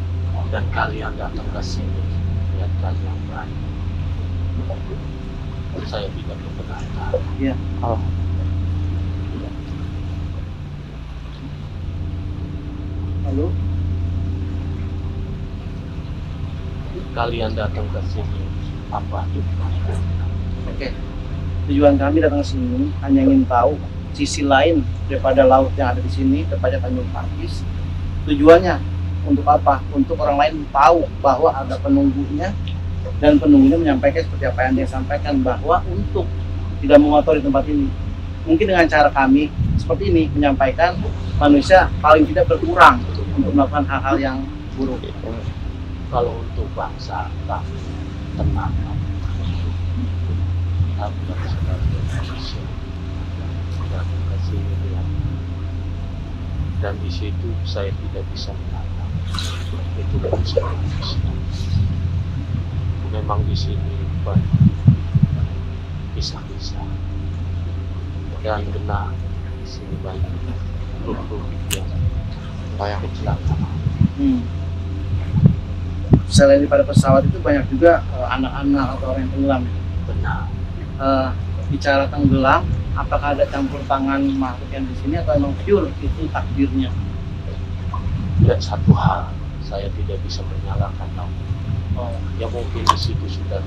dan kalian datang ke sini lihat kalian baik saya tidak keberatan Iya. Oh. Lalu kalian datang ke sini apa tujuannya? oke. Tujuan kami datang ke sini hanya ingin tahu sisi lain daripada laut yang ada di sini, tepatnya Tanjung Pakis. Tujuannya untuk apa? Untuk orang lain tahu bahwa ada penunggunya dan penunggunya menyampaikan seperti apa yang dia sampaikan, bahwa untuk tidak mengotori tempat ini. Mungkin dengan cara kami seperti ini menyampaikan manusia paling tidak berkurang untuk melakukan hal-hal yang buruk. Kalau untuk bangsa kami tenang tapi sebagai manusia dan kesini lihat dan di situ saya tidak bisa menatap itu bangsa manusia memang di sini banyak kisah-kisah dan benar di sini banyak ruh-ruh yang kecelakaan. Selain daripada pesawat itu banyak juga anak-anak atau orang yang tenggelam. Benar. Bicara tenggelam, apakah ada campur tangan makhluk yang di sini atau memang pure itu takdirnya? Dan satu hal, saya tidak bisa menyalahkan kamu. Oh, Ya mungkin di situ sudah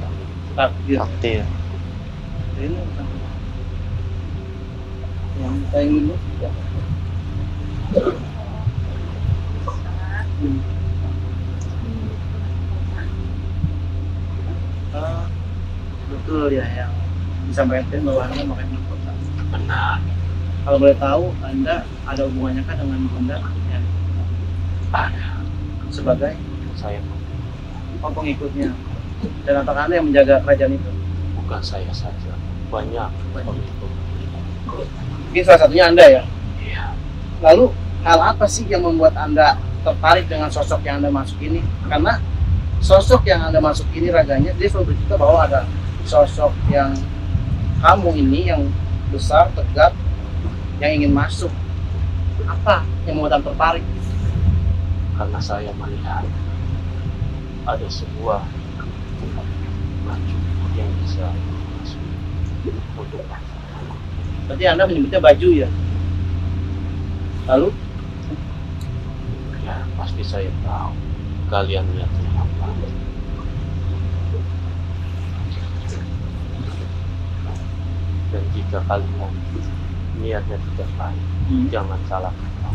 takdir. takdir. Ini yang saya ingin ya. Betul ya yang disampaikan bahwa Anda makan narkoba. Benar. Kalau boleh tahu, Anda ada hubungannya kah dengan Bunda? Ya. Ada. Sebagai Saya pengikutnya. Dan apakah Anda yang menjaga kerajaan itu? bukan saya saja, banyak pengikut. Mungkin salah satunya Anda ya. Iya. Lalu hal apa sih yang membuat Anda tertarik dengan sosok yang Anda masuk ini? Karena sosok yang Anda masuk ini raganya dia selalu bercerita bahwa ada sosok yang kamu ini yang besar, tegap, yang ingin masuk. Apa yang membuat Anda tertarik? Karena saya melihat ada sebuah baju yang bisa masuk untuk Berarti Anda menyebutnya baju ya? Lalu? ya pasti saya tahu kalian niatnya apa. Dan jika kalian niatnya tidak baik, jangan salahkan.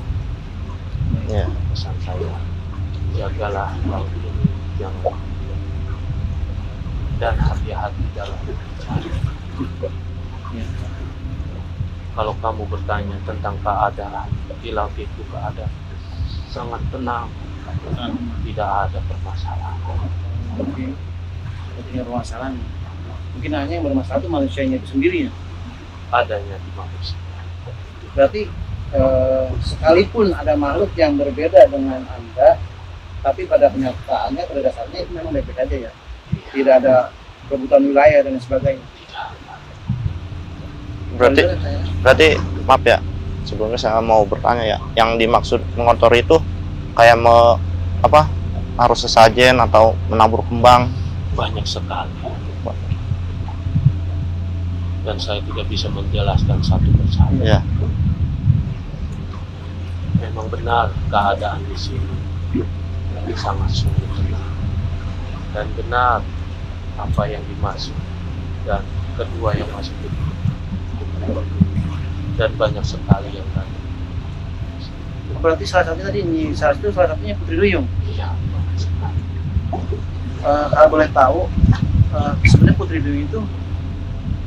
Ya. Pesan saya, jagalah laut ini, jangan dan hati-hati dalam berbicara. Ya. Kalau kamu bertanya tentang keadaan di laut itu, keadaan sangat tenang, tidak ada permasalahan. Oke. Berarti permasalahan. Mungkin hanya yang bermasalah itu manusianya itu sendiri ya. Adanya di manusia. Berarti sekalipun ada makhluk yang berbeda dengan Anda, tapi pada kenyataannya, pada dasarnya itu memang baik-baik aja ya. Tidak ada perebutan wilayah dan sebagainya. Berarti maaf ya, sebelumnya saya mau bertanya ya, yang dimaksud mengotori itu kayak harus sesajen atau menabur kembang? Banyak sekali. Dan saya tidak bisa menjelaskan satu persatu. Ya. Memang benar keadaan di sini sangat sulit dan benar apa yang dimaksud dan kedua yang masuk itu dan banyak sekali yang lain. Berarti salah satunya Putri Duyung. Iya. Kalau boleh tahu, sebenarnya Putri Duyung itu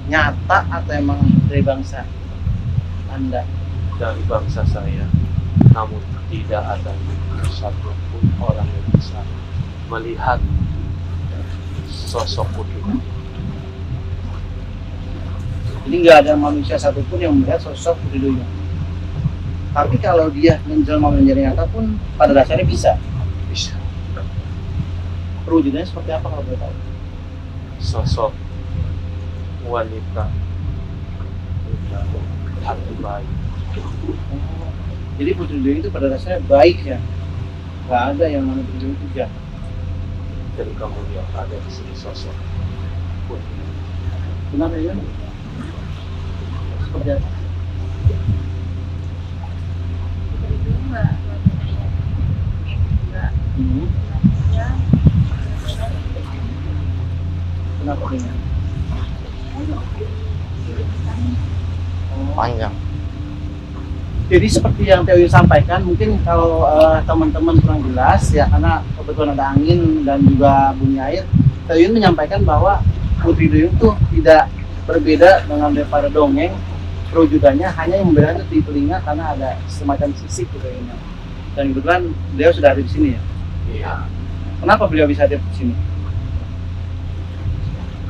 nyata atau emang dari bangsa Anda? Dari bangsa saya, namun tidak ada satupun orang yang bisa melihat sosok Putri. Jadi nggak ada manusia satupun yang melihat sosok Putri Duyung. Tapi kalau dia menjelma menjadi nyata pun pada dasarnya bisa. Bisa. Perwujudannya seperti apa kalau boleh tahu? Sosok wanita hati baik. Jadi Putri Duyung itu pada dasarnya baik ya. Nggak ada yang mana Putri Duyung itu jahat. Dan kamu lihat ada di sini sosok Putri. Kenapa ya? Seperti apa? Kenapa dengan? Panjang. Jadi seperti yang Teo sampaikan, mungkin kalau teman-teman kurang jelas ya karena kebetulan ada angin dan juga bunyi air, Teo menyampaikan bahwa Putri Duyung tuh tidak berbeda dengan daripada dongeng. Perwujudannya hanya yang membedakan di telinga karena ada semacam sisik gitu ini. Dan kebetulan beliau sudah ada di sini ya. Iya. Kenapa beliau bisa ada di sini?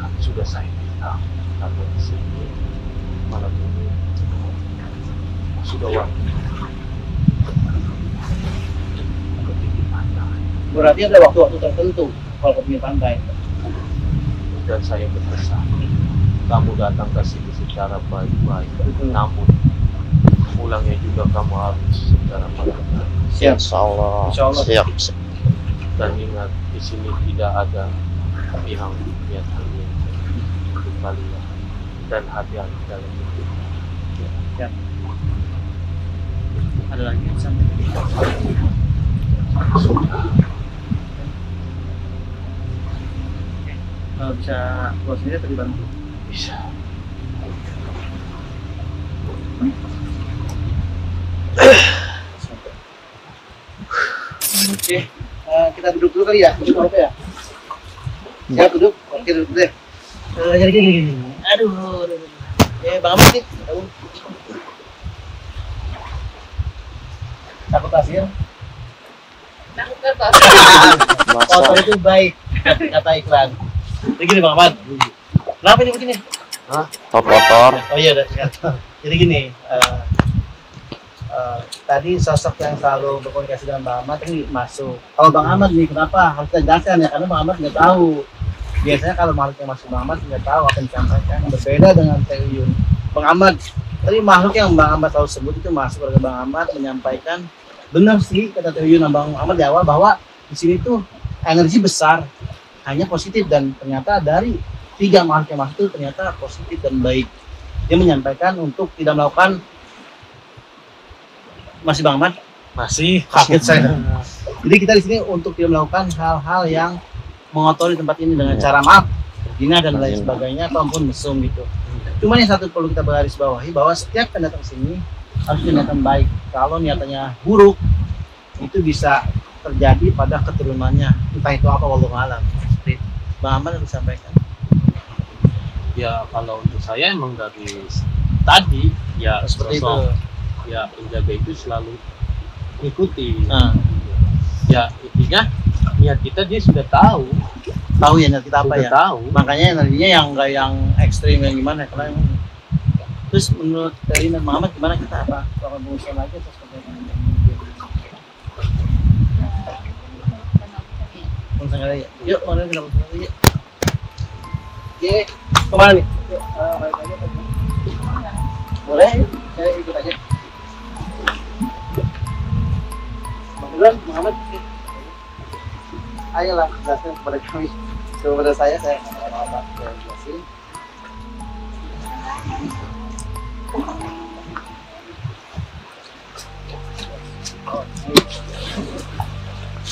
Kan sudah saya bilang kalau di sini malam ini sudah waktu ke pinggir pantai. Berarti ada waktu-waktu tertentu kalau ke pinggir pantai. Dan saya berpesan, kamu datang ke sini secara baik-baik, namun pulangnya juga kamu harus secara baik-baik. Siap. Insya Allah. Siap. Dan ingat, di sini tidak ada yang niat untuk kalian dan hati-hati dalam hidup. Siap. Ada lagi sampai. Bisa keluar sendiri atau dibantu? Bisa. Oke, kita duduk dulu kali ya. Duduk apa ya? Siap duduk. Oke, duduk deh. Jadi gini. Aduh. Bang Ahmad nih. Takut pasir? Takut apa? Foto itu baik, kata iklan. Jadi gini Bang Ahmad. Kenapa ini begini? Hah? Kotor. Oh iya, udah kelihatan. Jadi gini, tadi sosok yang selalu berkomunikasi dengan Bang Ahmad ini masuk. Kalau Bang Ahmad nih, kenapa? Harus kita jelaskan ya, karena Bang Ahmad nggak tahu. Biasanya kalau makhluk yang masuk Bang Ahmad nggak tahu apa yang disampaikan. Berbeda dengan Teh Uyun. Bang Ahmad, tadi makhluk yang Bang Ahmad selalu sebut itu masuk ke Bang Ahmad menyampaikan, benar sih kata Teh Uyun dan Bang Ahmad di awal bahwa di sini tuh energi besar, hanya positif, dan ternyata dari 3 makhluk yang masuk itu ternyata positif dan baik. Dia menyampaikan untuk tidak melakukan, masih Bang Ahmad? Masih. Kaget saya. Jadi kita di sini untuk tidak melakukan hal-hal yang mengotori tempat ini dengan cara maaf, zina dan lain sebagainya, ataupun mesum gitu. Cuma yang satu perlu kita garis bawahi bahwa setiap pendatang sini harus niatan baik. Kalau niatannya buruk, itu bisa terjadi pada keturunannya. Entah itu apa, wallahu a'lam. Bang Ahmad yang disampaikan. Ya kalau untuk saya emang dari tadi ya Seperti sosok itu. ya penjaga itu selalu ikuti. Nah, Ya intinya niat kita dia sudah tahu. tahu ya niat kita apa Sudah ya. tahu. Makanya energinya yang enggak yang ekstrim yang gimana karena yang... Terus menurut dari Bang Ahmad gimana kita apa? Kalau pengusaha lagi atau seperti apa? Pengusaha lagi. Yuk, mana kita pengusaha lagi? Oke, kemana nih? Yuk, balik lagi apa? Boleh? Saya ikut aja. Bang Duluan, Bang Ahmad. Ayolah, jelaskan kepada kami. Kepada saya apa? Saya jelasin.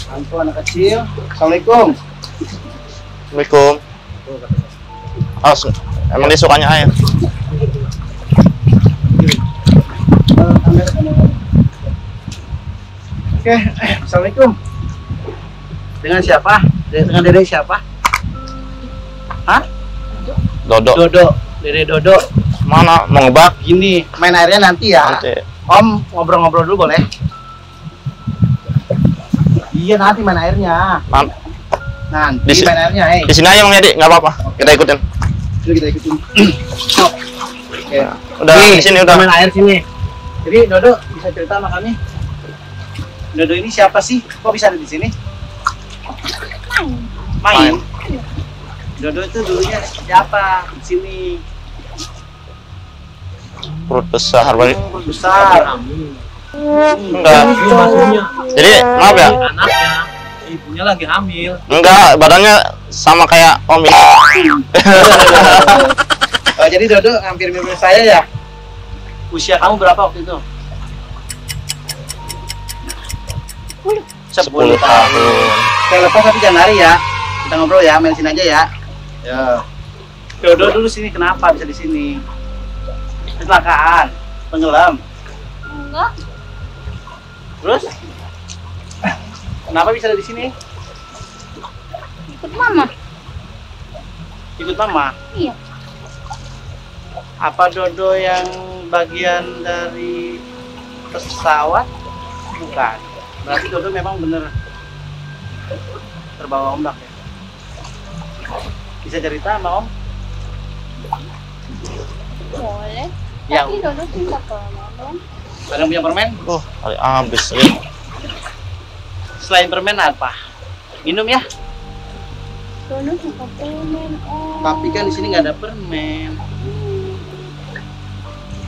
Antu anak kecil. Assalamualaikum. Assalamualaikum. Oh, emang dia sukanya air. Oke, assalamualaikum. Dengan siapa? Dengan Dede siapa? Hah? Dodo. Dodo. Dede Dodo. Mana mau ngebak? Gini, main airnya nanti ya. Nanti. Om ngobrol-ngobrol dulu boleh? Iya nanti main airnya. Nanti Di main airnya, Di sini aja Bang Yadi, nggak apa-apa. Kita ikutin. Yuk kita ikutin. Oke. Udah Nih, di sini udah. main air sini. Jadi Dodo bisa cerita sama kami. Dodo ini siapa sih? Kok bisa ada di sini? Main. Dodo itu dulunya siapa di sini? Perut besar balik. Besar. Enggak. Ini maksudnya Jadi maaf ya. anaknya, ibunya lagi hamil. Enggak, badannya sama kayak Om ya. Oh, jadi Dodo hampir mirip saya ya? Usia kamu berapa waktu itu? 10 tahun. Saya lepas tapi jangan lari ya. Kita ngobrol ya, main sini aja ya. Ya. Dodo dulu sini kenapa bisa di sini? Kecelakaan, tenggelam. Enggak. Terus? Kenapa bisa ada di sini? Ikut mama. Ikut mama. Iya. Apa Dodo yang bagian dari pesawat? Bukan. Berarti Dodo memang bener terbawa ombak ya. Bisa cerita sama Om? Boleh. Ya. Tapi Dodo cinta permen dong. Ada yang punya permen? Oh, kali habis ya. Selain permen apa? Minum ya. Dodo suka permen. Oh. Tapi kan di sini nggak ada permen.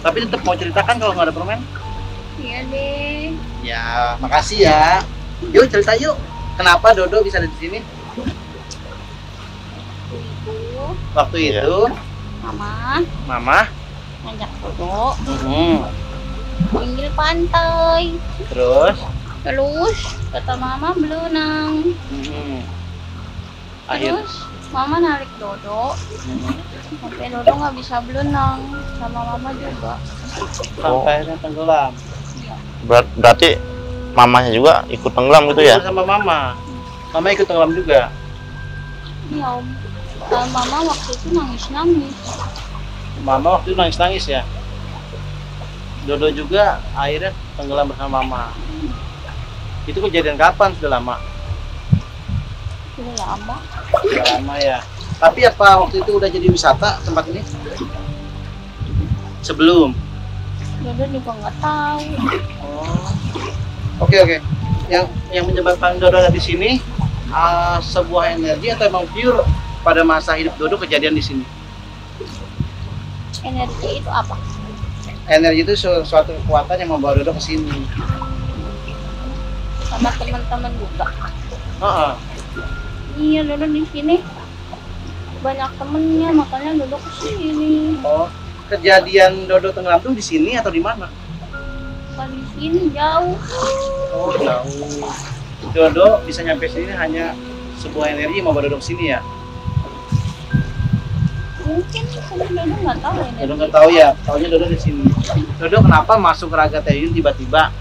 Tapi tetap mau ceritakan kalau nggak ada permen? Iya deh. Ya, makasih ya. Yuk cerita yuk. Kenapa Dodo bisa ada di sini? Itu Waktu Iya. itu mama Mama ngajak Dodo Hmm. pinggir pantai. Terus? Terus kata mama berenang. Hmm. Akhir. Terus mama narik Dodo sampai Dodo nggak bisa berenang, sama mama juga. Sampai akhirnya tenggelam. Berarti mamanya juga ikut tenggelam gitu ya? Sama mama. Mama ikut tenggelam juga. Iya om. Mama waktu itu nangis-nangis. Mama waktu itu nangis-nangis ya. Dodo juga akhirnya tenggelam bersama mama. Itu kejadian kapan? Sudah lama. Sudah lama. Sudah lama ya. Tapi apa waktu itu udah jadi wisata tempat ini? Sebelum. Dodo juga nggak tahu. Oh. Oke. Yang menyebabkan Dodo ada di sini sebuah energi atau emang pure pada masa hidup Dodo kejadian di sini? Energi itu apa? Energi itu suatu kekuatan yang membawa Dodo ke sini. Sama teman-teman juga. Heeh. Iya, Dodo di sini banyak temennya, makanya Dodo ke sini. Oh, kejadian Dodo tenggelam tuh di sini atau di mana? Bukan di sini, jauh. Oh, jauh. Dodo bisa nyampe sini hanya sebuah energi yang membawa Dodo ke sini ya? Mungkin sama Dodo nggak tahu energi. Dodo nggak tahu ya, taunya Dodo di sini. Dodo kenapa masuk Raga Taeyun tiba-tiba?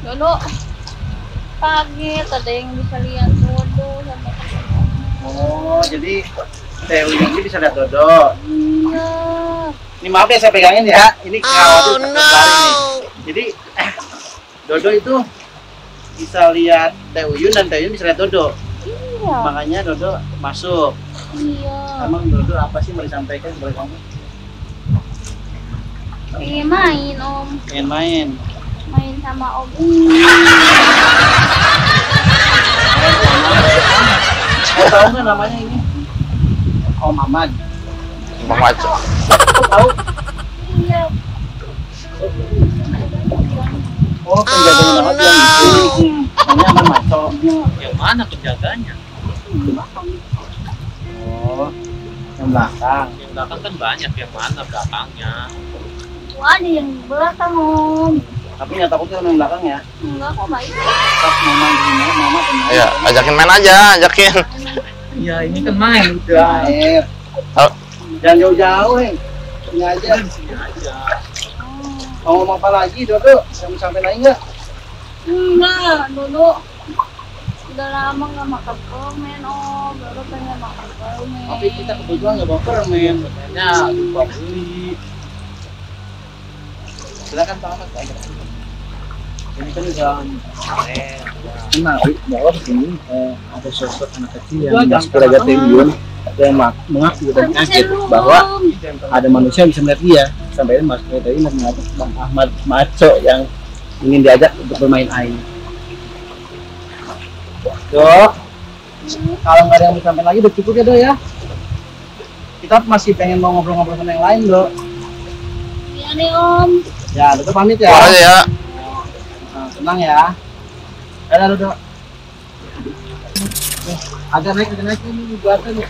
Dodo kaget, ada yang bisa lihat Dodo sama Oh, jadi Taeyun ini bisa lihat Dodo. iya. Ini maaf ya saya pegangin ya. Ini khawatir takut lari nih. Jadi Dodo itu bisa lihat Taeyun dan Taeyun bisa lihat Dodo. Iya. Makanya Dodo masuk. Iya. Emang Dodo apa sih mau disampaikan kepada kamu? Pengen main om, Pengen main. main sama om. Mau tahu nggak namanya ini? Om Ahmad. Bang Maco. Tahu? Iya. Oh, penjaganya Ahmad yang di sini. Namanya Ahmad Maco. Yang mana penjaganya? Oh, yang belakang. Yang belakang kan banyak. Yang mana belakangnya? Wah, ada yang di belakang om. Tapi nggak takut sama yang belakang ya? Enggak kok baik. Pas mama di sini, mama tenang. Iya, ajakin main aja, ajakin. Iya, ini kan main udah. Main. Oh. Jangan jauh-jauh, Heng. Sini aja. Sini aja. Mau ngomong apa lagi, Dodo? Kamu sampai naik nggak? Enggak, Dodo udah lama nggak makan permen om. Dodo pengen makan permen. Tapi kita kebetulan nggak bawa permen. Sebenarnya lupa beli. Silakan Pak Ahmad. Ini kan jam kemarin. Menarik bahwa di sini ada sosok anak kecil yang masuk ke Raga Taeyun yang mengaku dan kaget bahwa ada manusia yang bisa melihat dia. Sampai masuk ke Taeyun dan mengajak Bang Ahmad Maco yang ingin diajak untuk bermain air. Dok, kalau nggak ada yang mau sampai lagi udah cukup ya Dok ya. Kita masih pengen mau ngobrol-ngobrol sama yang lain Dok. Iya nih om. Ya, Dok pamit ya. Keluar aja ya. Nah, tenang ya. Ada Dok. Agak naik ini buat nih.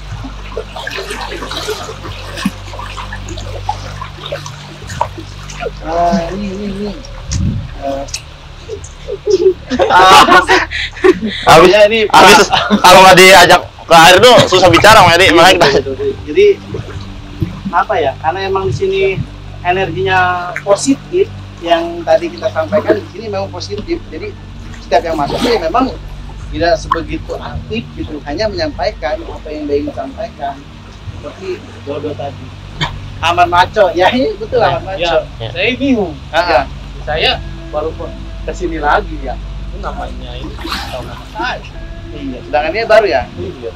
Ini. Habis kalau nggak diajak ke air tuh susah bicara, Mang Edi. Makanya Jadi apa ya? Karena emang di sini energinya positif, yang tadi kita sampaikan di sini memang positif. Jadi setiap yang masuk ya memang tidak sebegitu aktif gitu, hanya menyampaikan apa yang dia ingin sampaikan. Seperti Dodo tadi. Ahmad Maco, ya ini betul Ahmad Maco. Ya. Saya bingung. Saya baru kesini lagi ya. Itu namanya ini tahun saya. Iya, sedangkan dia baru ya. Iya.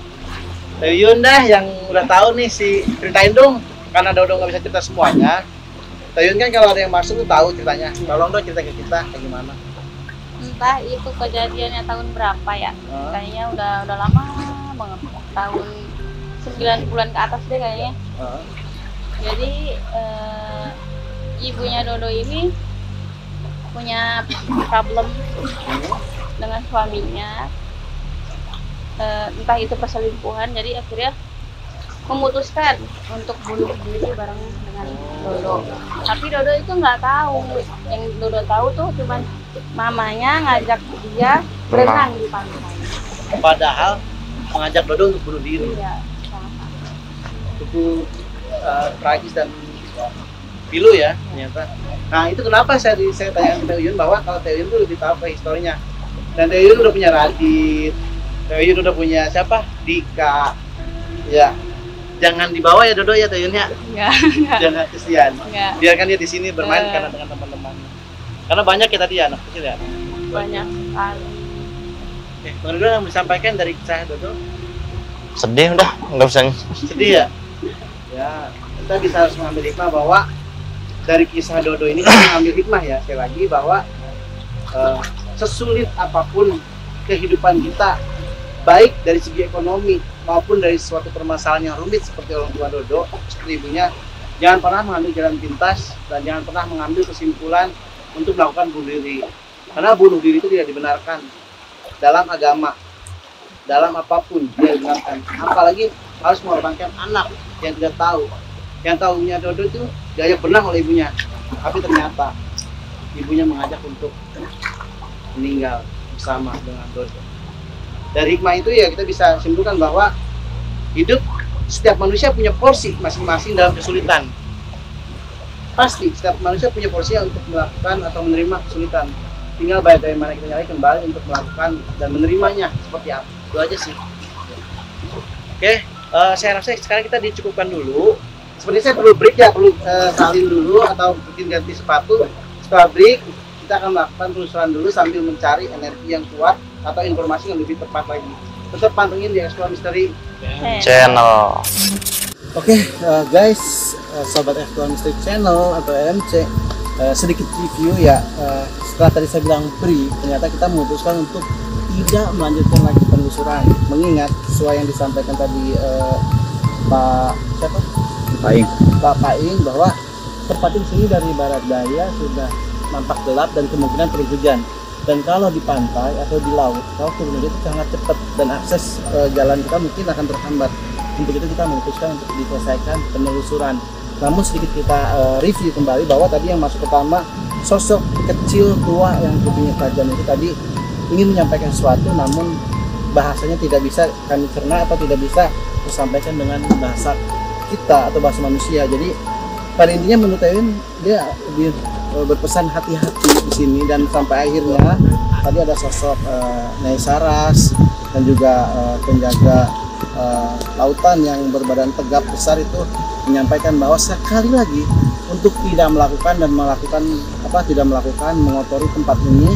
Taeyun dah yang udah tahu nih ceritain dong, karena Dodo nggak bisa cerita semuanya. Taeyun kan kalau ada yang masuk tuh tahu ceritanya. Tolong dong cerita ke kita kayak gimana. Entah itu kejadiannya tahun berapa ya. Kayaknya udah lama banget. Tahun 9 bulan ke atas deh kayaknya. Jadi ibunya Dodo ini punya problem dengan suaminya, entah itu perselingkuhan. Jadi akhirnya memutuskan untuk bunuh diri bareng dengan Dodo. Tapi Dodo itu nggak tahu. Yang Dodo tahu tuh cuman mamanya ngajak dia berenang di pantai. Padahal mengajak Dodo untuk bunuh diri. Iya. Cukup tragis dan pilu ya ternyata. Nah itu kenapa saya tanya ke Teh Uyun bahwa kalau Teh Uyun itu lebih tahu historinya. Dan Teh Uyun udah punya Radit, Teh Uyun udah punya siapa? Dika. Ya, jangan dibawa ya Dodo ya Teh Uyun ya. Enggak. Jangan kesian. Enggak. Biarkan dia di sini bermain karena dengan teman-teman. Karena banyak ya tadi ya anak kecil ya. Banyak sekali. Bang Dodo yang disampaikan dari kisah Dodo Sedih udah, nggak bisa. sedih ya. Ya, kita bisa harus mengambil hikmah bahwa dari kisah Dodo ini kita mengambil hikmah ya sekali lagi bahwa sesulit apapun kehidupan kita, baik dari segi ekonomi maupun dari suatu permasalahan yang rumit seperti orang tua Dodo, seperti ibunya, jangan pernah mengambil jalan pintas dan jangan pernah mengambil kesimpulan untuk melakukan bunuh diri. Karena bunuh diri itu tidak dibenarkan dalam agama, dalam apapun tidak dibenarkan. Apalagi harus mengorbankan anak yang tidak tahu. Yang tahunya Dodo itu diajak berenang oleh ibunya, tapi ternyata ibunya mengajak untuk meninggal bersama dengan Dodo. Dari hikmah itu ya kita bisa simpulkan bahwa hidup setiap manusia punya porsi masing-masing dalam kesulitan. Pasti setiap manusia punya porsi untuk melakukan atau menerima kesulitan. Tinggal dari mana kita nyari kembali untuk melakukan dan menerimanya seperti apa. Itu aja sih. Oke, saya rasa sekarang kita dicukupkan dulu. Seperti saya perlu break ya, perlu salin dulu atau mungkin ganti sepatu. Setelah break, kita akan melakukan penelusuran dulu sambil mencari energi yang kuat atau informasi yang lebih tepat lagi. Tetap pantengin di Explore Mystery Channel. Oke, guys, sobat Explore Mystery Channel atau EMC, sedikit review ya. Setelah tadi saya bilang free, ternyata kita memutuskan untuk tidak melanjutkan lagi penelusuran. Mengingat sesuai yang disampaikan tadi Pak siapa? Pak Paing bahwa tempat di sini dari barat daya sudah nampak gelap dan kemungkinan turun hujan. Dan kalau di pantai atau di laut, kalau turun hujan itu sangat cepat dan akses jalan kita mungkin akan terhambat. Untuk itu kita memutuskan untuk diselesaikan penelusuran. Namun sedikit kita review kembali bahwa tadi yang masuk pertama, sosok kecil tua yang kupinya tajam itu tadi ingin menyampaikan sesuatu, namun bahasanya tidak bisa kami cerna atau tidak bisa disampaikan dengan bahasa kita atau bahasa manusia. Jadi pada intinya menurut Ewin dia lebih berpesan hati-hati di sini, dan sampai akhirnya tadi ada sosok Nyai Saras dan juga penjaga lautan yang berbadan tegap besar itu menyampaikan bahwa sekali lagi untuk tidak melakukan tidak melakukan mengotori tempat ini,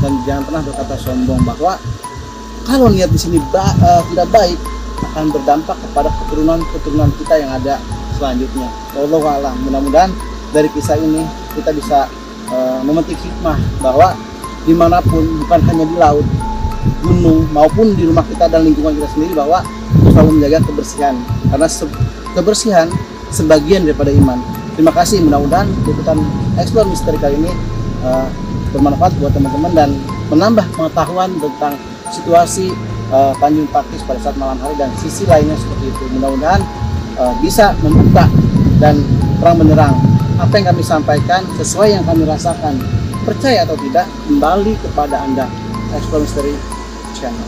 dan jangan pernah berkata sombong bahwa kalau niat di sini tidak baik akan berdampak kepada keturunan kita yang ada selanjutnya. Wallahu a'lam. Mudah-mudahan dari kisah ini kita bisa memetik hikmah bahwa dimanapun, bukan hanya di laut, gunung maupun di rumah kita dan lingkungan kita sendiri, bahwa selalu menjaga kebersihan, karena kebersihan sebagian daripada iman. Terima kasih, mudah-mudahan liputan Explore Mystery kali ini bermanfaat buat teman-teman dan menambah pengetahuan tentang situasi Tanjung Pakis pada saat malam hari dan sisi lainnya seperti itu. Mudah-mudahan bisa membuka dan terang benderang apa yang kami sampaikan sesuai yang kami rasakan. Percaya atau tidak, kembali kepada Anda, Explore Mystery Channel.